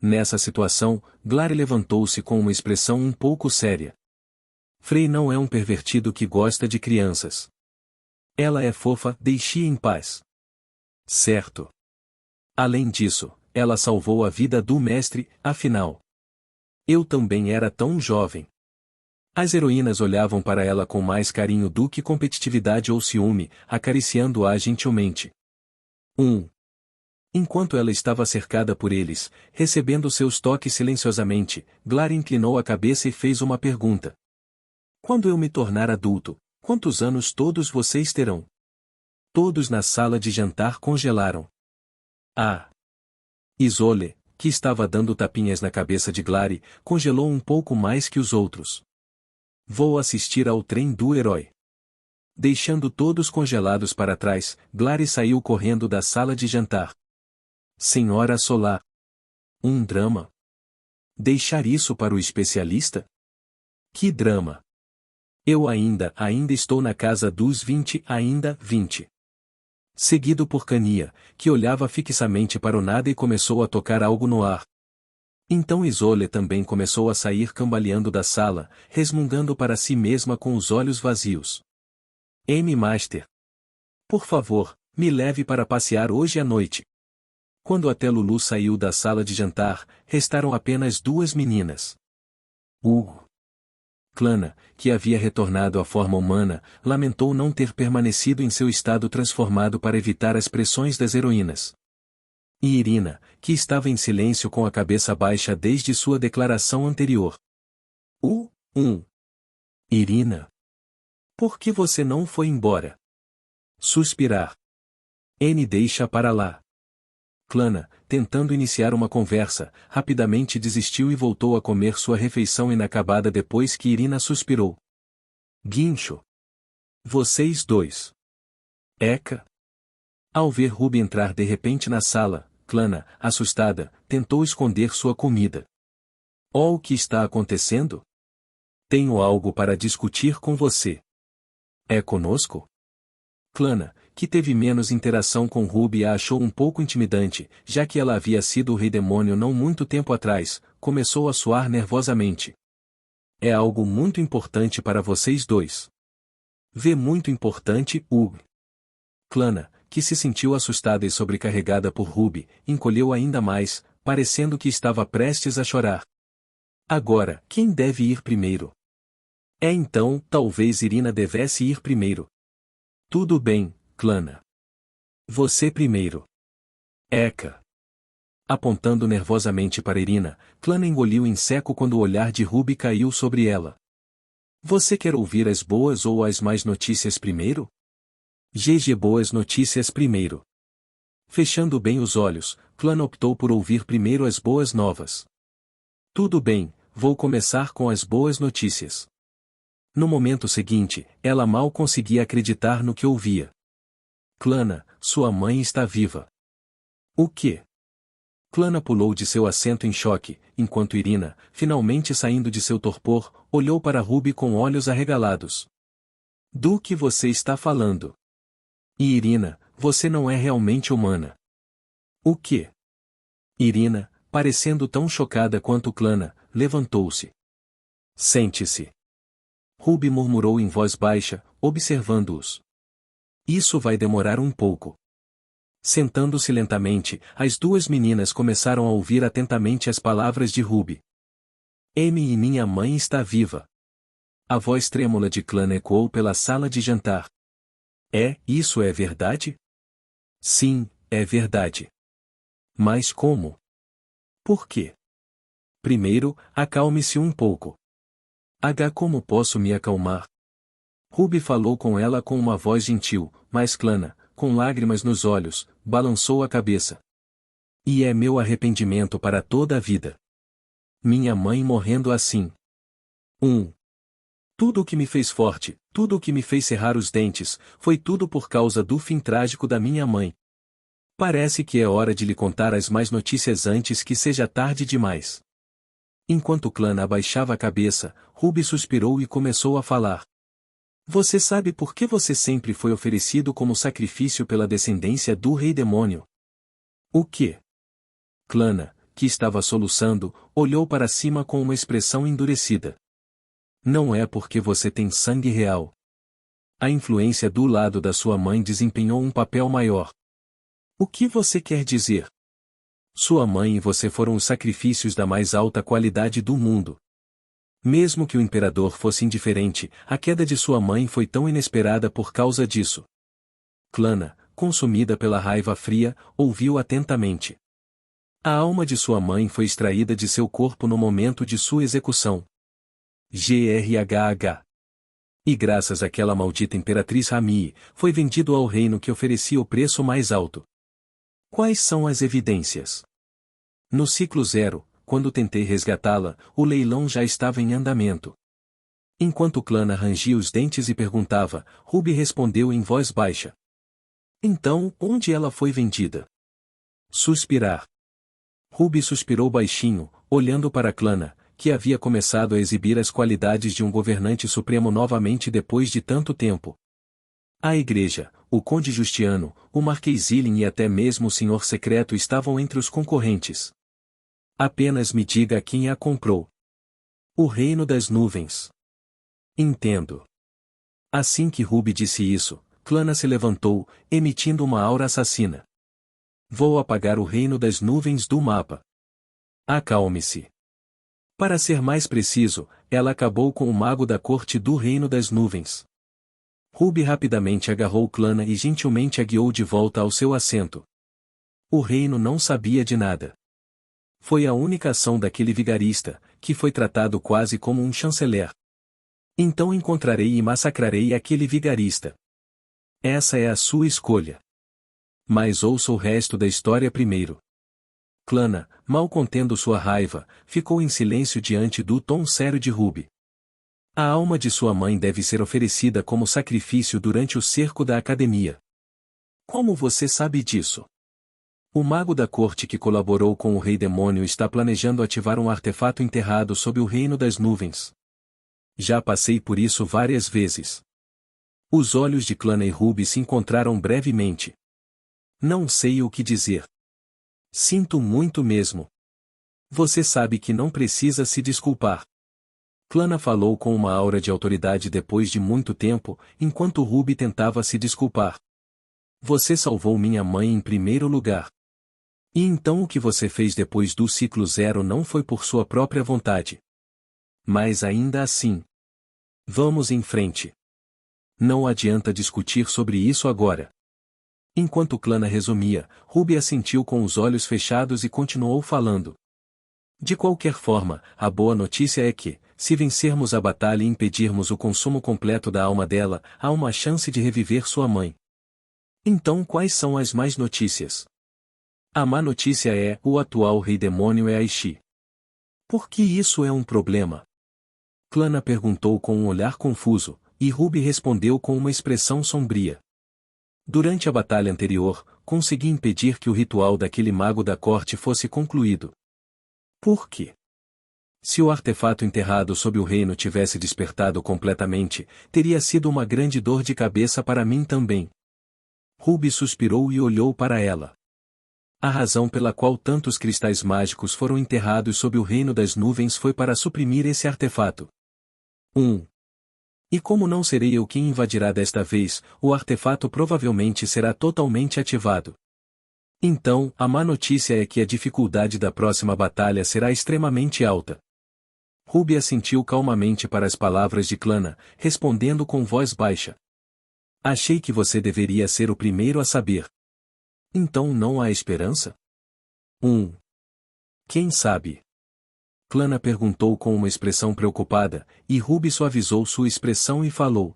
Nessa situação, Glare levantou-se com uma expressão um pouco séria. Frei não é um pervertido que gosta de crianças. Ela é fofa, deixe-a em paz. Certo. Além disso, ela salvou a vida do mestre, afinal. Eu também era tão jovem. As heroínas olhavam para ela com mais carinho do que competitividade ou ciúme, acariciando-a gentilmente. Enquanto ela estava cercada por eles, recebendo seus toques silenciosamente, Glare inclinou a cabeça e fez uma pergunta. Quando eu me tornar adulto, quantos anos todos vocês terão? Todos na sala de jantar congelaram. Isolde, que estava dando tapinhas na cabeça de Glari, congelou um pouco mais que os outros. Vou assistir ao trem do herói. Deixando todos congelados para trás, Glari saiu correndo da sala de jantar. Senhora Solar. Um drama? Deixar isso para o especialista? Que drama? Eu ainda estou na casa dos 20, ainda 20. Seguido por Cania, que olhava fixamente para o nada e começou a tocar algo no ar. Então Isolde também começou a sair cambaleando da sala, resmungando para si mesma com os olhos vazios. Amy Master. Por favor, me leve para passear hoje à noite. Quando até Lulu saiu da sala de jantar, restaram apenas duas meninas. Clana, que havia retornado à forma humana, lamentou não ter permanecido em seu estado transformado para evitar as pressões das heroínas. E Irina, que estava em silêncio com a cabeça baixa desde sua declaração anterior. Irina. Por que você não foi embora? Suspirar. N deixa para lá. Clana, tentando iniciar uma conversa, rapidamente desistiu e voltou a comer sua refeição inacabada depois que Irina suspirou. Guincho. Vocês dois. Eka. Ao ver Ruby entrar de repente na sala, Clana, assustada, tentou esconder sua comida. O que está acontecendo? Tenho algo para discutir com você. É conosco? Clana, que teve menos interação com Ruby a achou um pouco intimidante, já que ela havia sido o Rei Demônio não muito tempo atrás, começou a suar nervosamente. É algo muito importante para vocês dois. Vê muito importante, Clana, que se sentiu assustada e sobrecarregada por Ruby, encolheu ainda mais, parecendo que estava prestes a chorar. Agora, quem deve ir primeiro? Então, talvez Irina devesse ir primeiro. Tudo bem, Clana. Você primeiro. Eka. Apontando nervosamente para Irina, Clana engoliu em seco quando o olhar de Ruby caiu sobre ela. Você quer ouvir as boas ou as más notícias primeiro? GG boas notícias primeiro. Fechando bem os olhos, Clana optou por ouvir primeiro as boas novas. Tudo bem, vou começar com as boas notícias. No momento seguinte, ela mal conseguia acreditar no que ouvia. Clana, sua mãe está viva. O quê? Clana pulou de seu assento em choque, enquanto Irina, finalmente saindo de seu torpor, olhou para Ruby com olhos arregalados. Do que você está falando? E Irina, você não é realmente humana. O quê? Irina, parecendo tão chocada quanto Clana, levantou-se. Sente-se. Ruby murmurou em voz baixa, observando-os. Isso vai demorar um pouco. Sentando-se lentamente, as duas meninas começaram a ouvir atentamente as palavras de Ruby. Amy e minha mãe está viva. A voz trêmula de Clana ecoou pela sala de jantar. Isso é verdade? Sim, é verdade. Mas como? Por quê? Primeiro, acalme-se um pouco. Como posso me acalmar? Ruby falou com ela com uma voz gentil, mas Clana, com lágrimas nos olhos, balançou a cabeça. E é meu arrependimento para toda a vida. Minha mãe morrendo assim. Tudo o que me fez forte, tudo o que me fez cerrar os dentes, foi tudo por causa do fim trágico da minha mãe. Parece que é hora de lhe contar as más notícias antes que seja tarde demais. Enquanto Clana abaixava a cabeça, Ruby suspirou e começou a falar. Você sabe por que você sempre foi oferecido como sacrifício pela descendência do Rei Demônio? O quê? Clana, que estava soluçando, olhou para cima com uma expressão endurecida. Não é porque você tem sangue real. A influência do lado da sua mãe desempenhou um papel maior. O que você quer dizer? Sua mãe e você foram os sacrifícios da mais alta qualidade do mundo. Mesmo que o imperador fosse indiferente, a queda de sua mãe foi tão inesperada por causa disso. Clana, consumida pela raiva fria, ouviu atentamente. A alma de sua mãe foi extraída de seu corpo no momento de sua execução. GRHH. E graças àquela maldita imperatriz Rami, foi vendido ao reino que oferecia o preço mais alto. Quais são as evidências? No ciclo 0, quando tentei resgatá-la, o leilão já estava em andamento. Enquanto Clana rangia os dentes e perguntava, Ruby respondeu em voz baixa. Então, onde ela foi vendida? Suspirar. Ruby suspirou baixinho, olhando para Clana, que havia começado a exibir as qualidades de um governante supremo novamente depois de tanto tempo. A igreja, o conde Justiano, o marquês Zilin e até mesmo o senhor secreto estavam entre os concorrentes. Apenas me diga quem a comprou. O reino das nuvens. Entendo. Assim que Ruby disse isso, Clana se levantou, emitindo uma aura assassina. Vou apagar o reino das nuvens do mapa. Acalme-se. Para ser mais preciso, ela acabou com o mago da corte do reino das nuvens. Ruby rapidamente agarrou Clana e gentilmente a guiou de volta ao seu assento. O reino não sabia de nada. Foi a única ação daquele vigarista, que foi tratado quase como um chanceler. Então encontrarei e massacrarei aquele vigarista. Essa é a sua escolha. Mas ouça o resto da história primeiro. Clana, mal contendo sua raiva, ficou em silêncio diante do tom sério de Ruby. A alma de sua mãe deve ser oferecida como sacrifício durante o cerco da academia. Como você sabe disso? O mago da corte que colaborou com o rei demônio está planejando ativar um artefato enterrado sob o reino das nuvens. Já passei por isso várias vezes. Os olhos de Clana e Ruby se encontraram brevemente. Não sei o que dizer. Sinto muito mesmo. Você sabe que não precisa se desculpar. Clana falou com uma aura de autoridade depois de muito tempo, enquanto Ruby tentava se desculpar. Você salvou minha mãe em primeiro lugar. E então o que você fez depois do ciclo 0 não foi por sua própria vontade. Mas ainda assim. Vamos em frente. Não adianta discutir sobre isso agora. Enquanto Clana resumia, Ruby assentiu com os olhos fechados e continuou falando. De qualquer forma, a boa notícia é que, se vencermos a batalha e impedirmos o consumo completo da alma dela, há uma chance de reviver sua mãe. Então quais são as más notícias? A má notícia é, o atual rei demônio é Aishi. Por que isso é um problema? Clana perguntou com um olhar confuso, e Ruby respondeu com uma expressão sombria. Durante a batalha anterior, consegui impedir que o ritual daquele mago da corte fosse concluído. Por quê? Se o artefato enterrado sob o reino tivesse despertado completamente, teria sido uma grande dor de cabeça para mim também. Ruby suspirou e olhou para ela. A razão pela qual tantos cristais mágicos foram enterrados sob o reino das nuvens foi para suprimir esse artefato. 1. E como não serei eu quem invadirá desta vez, o artefato provavelmente será totalmente ativado. Então, a má notícia é que a dificuldade da próxima batalha será extremamente alta. Ruby assentiu calmamente para as palavras de Clana, respondendo com voz baixa. Achei que você deveria ser o primeiro a saber. Então não há esperança? 1. Quem sabe? Clana perguntou com uma expressão preocupada, e Ruby suavizou sua expressão e falou.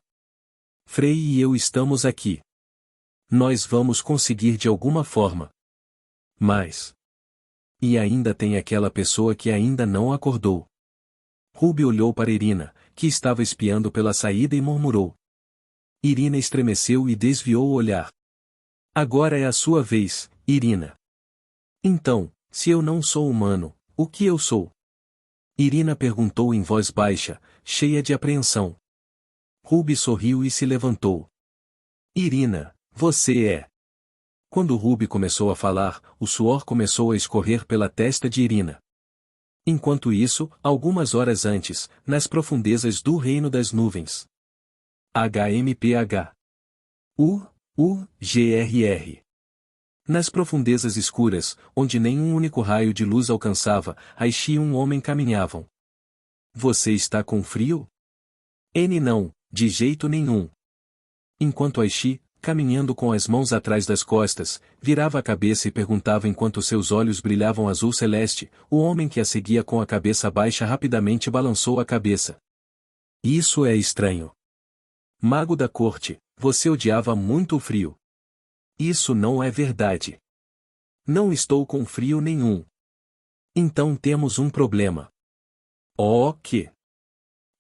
Frey e eu estamos aqui. Nós vamos conseguir de alguma forma. Mas... E ainda tem aquela pessoa que ainda não acordou. Ruby olhou para Irina, que estava espiando pela saída e murmurou. Irina estremeceu e desviou o olhar. Agora é a sua vez, Irina. Então, se eu não sou humano, o que eu sou? Irina perguntou em voz baixa, cheia de apreensão. Ruby sorriu e se levantou. Irina, você é. Quando Ruby começou a falar, o suor começou a escorrer pela testa de Irina. Enquanto isso, algumas horas antes, nas profundezas do reino das nuvens. HMPH. GRR. Nas profundezas escuras, onde nenhum único raio de luz alcançava, Aishi e um homem caminhavam. Você está com frio? N não, de jeito nenhum. Enquanto Aishi, caminhando com as mãos atrás das costas, virava a cabeça e perguntava enquanto seus olhos brilhavam azul celeste, o homem que a seguia com a cabeça baixa rapidamente balançou a cabeça. Isso é estranho. Mago da corte, você odiava muito o frio. Isso não é verdade. Não estou com frio nenhum. Então temos um problema. Oh, que?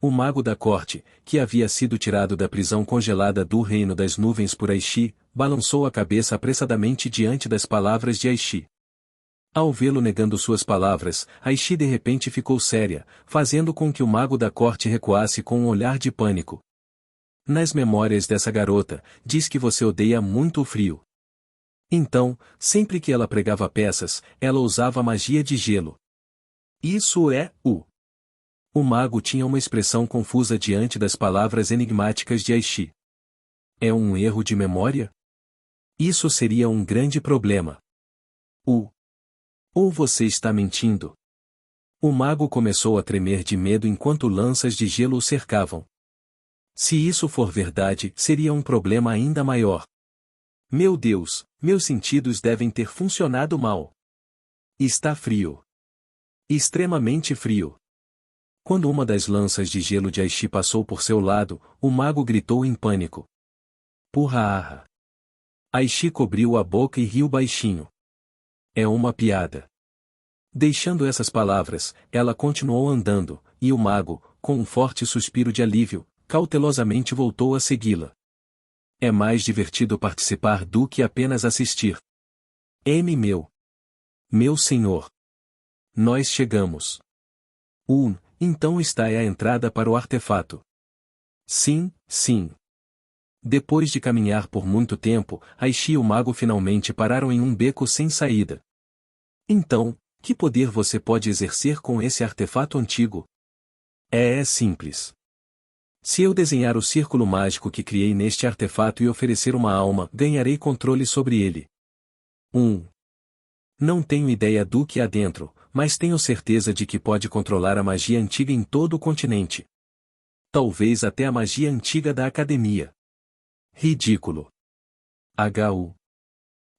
O mago da corte, que havia sido tirado da prisão congelada do reino das nuvens por Aishi, balançou a cabeça apressadamente diante das palavras de Aishi. Ao vê-lo negando suas palavras, Aishi de repente ficou séria, fazendo com que o mago da corte recuasse com um olhar de pânico. Nas memórias dessa garota, diz que você odeia muito o frio. Então, sempre que ela pregava peças, ela usava magia de gelo. Isso é o... O mago tinha uma expressão confusa diante das palavras enigmáticas de Aishi. É um erro de memória? Isso seria um grande problema. Ou você está mentindo? O mago começou a tremer de medo enquanto lanças de gelo o cercavam. Se isso for verdade, seria um problema ainda maior. Meu Deus, meus sentidos devem ter funcionado mal. Está frio. Extremamente frio. Quando uma das lanças de gelo de Aishi passou por seu lado, o mago gritou em pânico. Purra! Aishi cobriu a boca e riu baixinho. É uma piada. Deixando essas palavras, ela continuou andando, e o mago, com um forte suspiro de alívio, cautelosamente voltou a segui-la. É mais divertido participar do que apenas assistir. Meu senhor. Nós chegamos. Então está aí a entrada para o artefato. Sim, sim. Depois de caminhar por muito tempo, Aishi e o mago finalmente pararam em um beco sem saída. Então, que poder você pode exercer com esse artefato antigo? É simples. Se eu desenhar o círculo mágico que criei neste artefato e oferecer uma alma, ganharei controle sobre ele. Não tenho ideia do que há dentro, mas tenho certeza de que pode controlar a magia antiga em todo o continente. Talvez até a magia antiga da academia. Ridículo.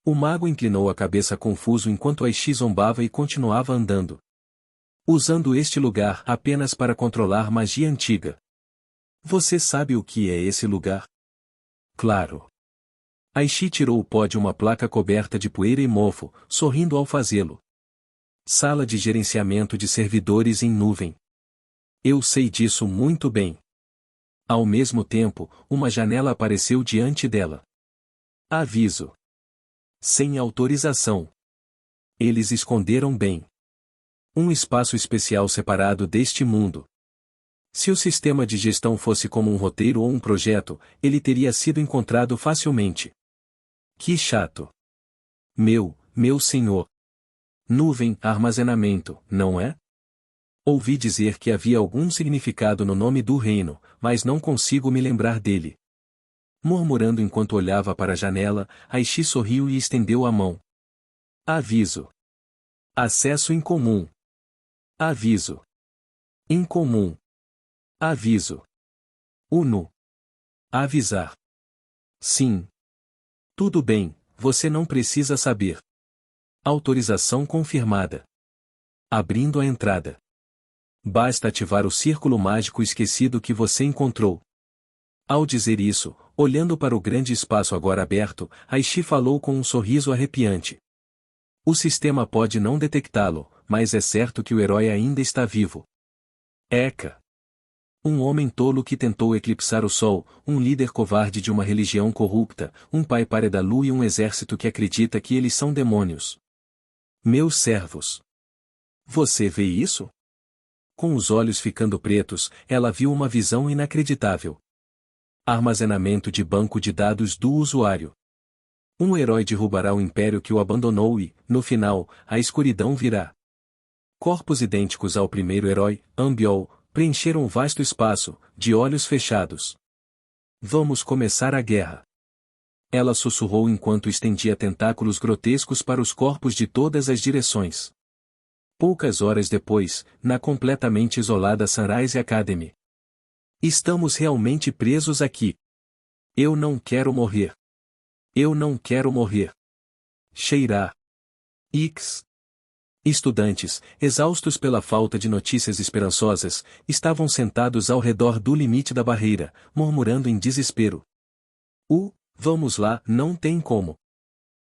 O mago inclinou a cabeça confuso enquanto Aishi zombava e continuava andando. Usando este lugar apenas para controlar magia antiga. Você sabe o que é esse lugar? Claro. Aishi tirou o pó de uma placa coberta de poeira e mofo, sorrindo ao fazê-lo. Sala de gerenciamento de servidores em nuvem. Eu sei disso muito bem. Ao mesmo tempo, uma janela apareceu diante dela. Aviso. Sem autorização. Eles esconderam bem. Um espaço especial separado deste mundo. Se o sistema de gestão fosse como um roteiro ou um projeto, ele teria sido encontrado facilmente. Que chato. Meu senhor. Nuvem, armazenamento, não é? Ouvi dizer que havia algum significado no nome do reino, mas não consigo me lembrar dele. Murmurando enquanto olhava para a janela, Aishi sorriu e estendeu a mão. Aviso. Acesso incomum. Aviso. Incomum. Aviso. UNO. Avisar. Sim. Tudo bem, você não precisa saber. Autorização confirmada. Abrindo a entrada. Basta ativar o círculo mágico esquecido que você encontrou. Ao dizer isso, olhando para o grande espaço agora aberto, Aishi falou com um sorriso arrepiante. O sistema pode não detectá-lo, mas é certo que o herói ainda está vivo. Eka. Um homem tolo que tentou eclipsar o sol, um líder covarde de uma religião corrupta, um pai páreo da lua e um exército que acredita que eles são demônios. Meus servos. Você vê isso? Com os olhos ficando pretos, ela viu uma visão inacreditável. Armazenamento de banco de dados do usuário. Um herói derrubará o império que o abandonou e, no final, a escuridão virá. Corpos idênticos ao primeiro herói, Ambiol, preencheram o vasto espaço, de olhos fechados. Vamos começar a guerra. Ela sussurrou enquanto estendia tentáculos grotescos para os corpos de todas as direções. Poucas horas depois, na completamente isolada Sunrise Academy. Estamos realmente presos aqui. Eu não quero morrer. Eu não quero morrer. Cheirar. X. Estudantes, exaustos pela falta de notícias esperançosas, estavam sentados ao redor do limite da barreira, murmurando em desespero. Vamos lá, não tem como.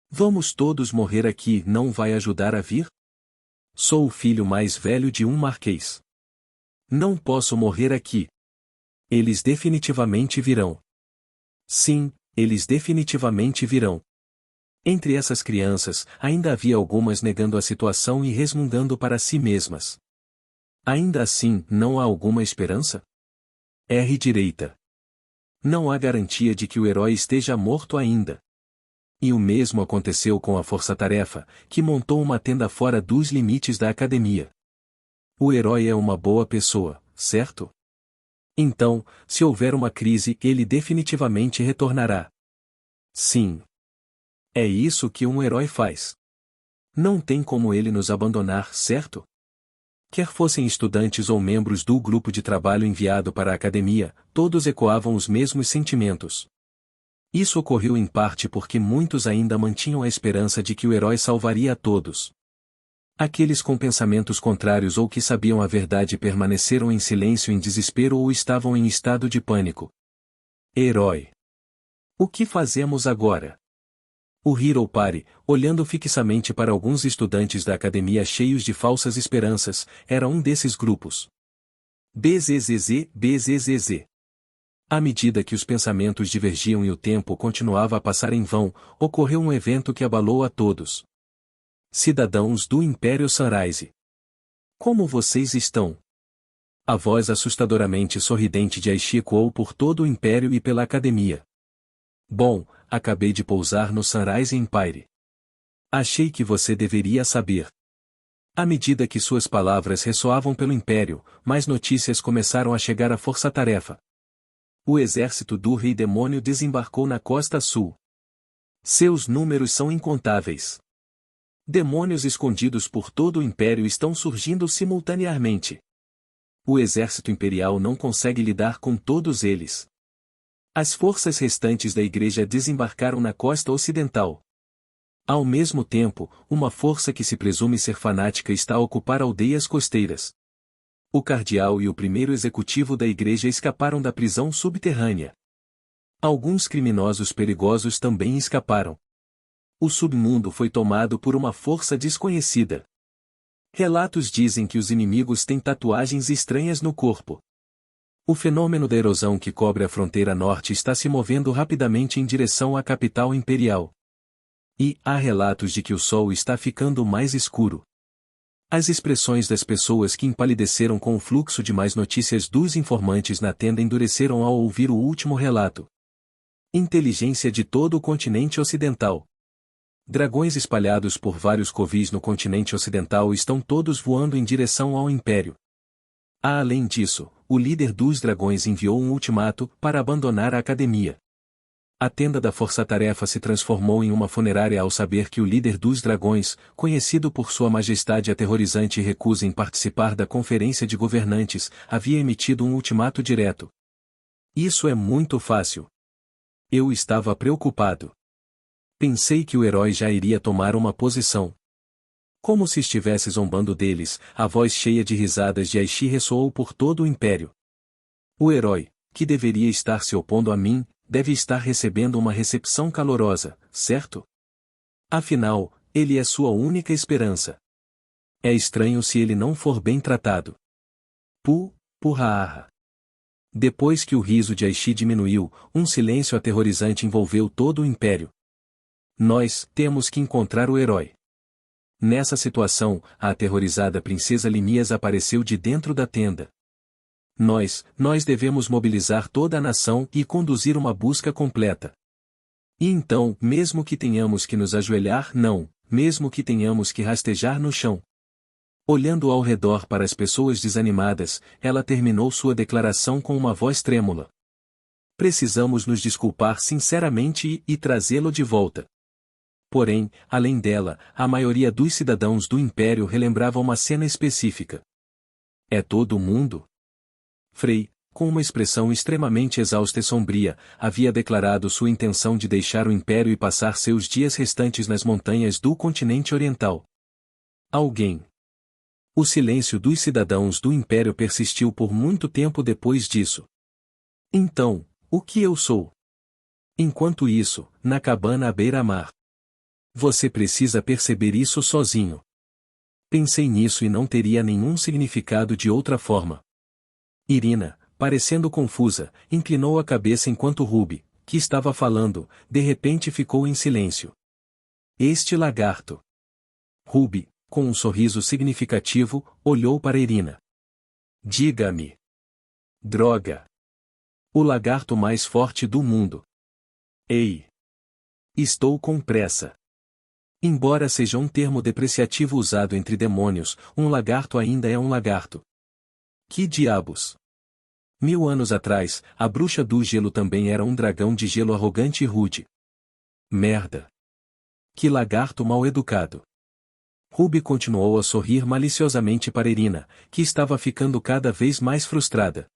Vamos todos morrer aqui, não vai ajudar a vir? Sou o filho mais velho de um marquês. Não posso morrer aqui. Eles definitivamente virão. Sim, eles definitivamente virão. Entre essas crianças, ainda havia algumas negando a situação e resmungando para si mesmas. Ainda assim, não há alguma esperança? R. Direita. Não há garantia de que o herói esteja morto ainda. E o mesmo aconteceu com a força-tarefa, que montou uma tenda fora dos limites da academia. O herói é uma boa pessoa, certo? Então, se houver uma crise, ele definitivamente retornará. Sim. É isso que um herói faz. Não tem como ele nos abandonar, certo? Quer fossem estudantes ou membros do grupo de trabalho enviado para a academia, todos ecoavam os mesmos sentimentos. Isso ocorreu em parte porque muitos ainda mantinham a esperança de que o herói salvaria a todos. Aqueles com pensamentos contrários ou que sabiam a verdade permaneceram em silêncio em desespero ou estavam em estado de pânico. Herói. O que fazemos agora? O Hero Party, olhando fixamente para alguns estudantes da academia cheios de falsas esperanças, era um desses grupos. BZZZ, BZZZ. À medida que os pensamentos divergiam e o tempo continuava a passar em vão, ocorreu um evento que abalou a todos. Cidadãos do Império Sunrise. Como vocês estão? A voz assustadoramente sorridente de Aishi ecoou por todo o Império e pela academia. Bom, acabei de pousar no Sunrise Empire. Achei que você deveria saber. À medida que suas palavras ressoavam pelo Império, mais notícias começaram a chegar à força-tarefa. O exército do Rei Demônio desembarcou na costa sul. Seus números são incontáveis. Demônios escondidos por todo o Império estão surgindo simultaneamente. O exército imperial não consegue lidar com todos eles. As forças restantes da igreja desembarcaram na costa ocidental. Ao mesmo tempo, uma força que se presume ser fanática está a ocupar aldeias costeiras. O cardeal e o primeiro executivo da igreja escaparam da prisão subterrânea. Alguns criminosos perigosos também escaparam. O submundo foi tomado por uma força desconhecida. Relatos dizem que os inimigos têm tatuagens estranhas no corpo. O fenômeno da erosão que cobre a fronteira norte está se movendo rapidamente em direção à capital imperial. E há relatos de que o sol está ficando mais escuro. As expressões das pessoas que empalideceram com o fluxo de mais notícias dos informantes na tenda endureceram ao ouvir o último relato. Inteligência de todo o continente ocidental. Dragões espalhados por vários covis no continente ocidental estão todos voando em direção ao Império. Além disso, o líder dos dragões enviou um ultimato para abandonar a academia. A tenda da força-tarefa se transformou em uma funerária ao saber que o líder dos dragões, conhecido por sua majestade aterrorizante e recusa em participar da conferência de governantes, havia emitido um ultimato direto. Isso é muito fácil. Eu estava preocupado. Pensei que o herói já iria tomar uma posição. Como se estivesse zombando deles, a voz cheia de risadas de Aishi ressoou por todo o Império. O herói, que deveria estar se opondo a mim, deve estar recebendo uma recepção calorosa, certo? Afinal, ele é sua única esperança. É estranho se ele não for bem tratado. Purra. Depois que o riso de Aishi diminuiu, um silêncio aterrorizante envolveu todo o Império. Nós temos que encontrar o herói. Nessa situação, a aterrorizada princesa Limias apareceu de dentro da tenda. Nós devemos mobilizar toda a nação e conduzir uma busca completa. E então, mesmo que tenhamos que nos ajoelhar, não, mesmo que tenhamos que rastejar no chão. Olhando ao redor para as pessoas desanimadas, ela terminou sua declaração com uma voz trêmula. Precisamos nos desculpar sinceramente e trazê-lo de volta. Porém, além dela, a maioria dos cidadãos do Império relembrava uma cena específica. É todo mundo? Frei, com uma expressão extremamente exausta e sombria, havia declarado sua intenção de deixar o Império e passar seus dias restantes nas montanhas do continente oriental. Alguém. O silêncio dos cidadãos do Império persistiu por muito tempo depois disso. Então, o que eu sou? Enquanto isso, na cabana à beira-mar. Você precisa perceber isso sozinho. Pensei nisso e não teria nenhum significado de outra forma. Irina, parecendo confusa, inclinou a cabeça enquanto Ruby, que estava falando, de repente ficou em silêncio. Este lagarto. Ruby, com um sorriso significativo, olhou para Irina. Diga-me. Droga. O lagarto mais forte do mundo. Ei. Estou com pressa. Embora seja um termo depreciativo usado entre demônios, um lagarto ainda é um lagarto. Que diabos? 1000 anos atrás, a bruxa do gelo também era um dragão de gelo arrogante e rude. Merda. Que lagarto mal educado. Ruby continuou a sorrir maliciosamente para Irina, que estava ficando cada vez mais frustrada.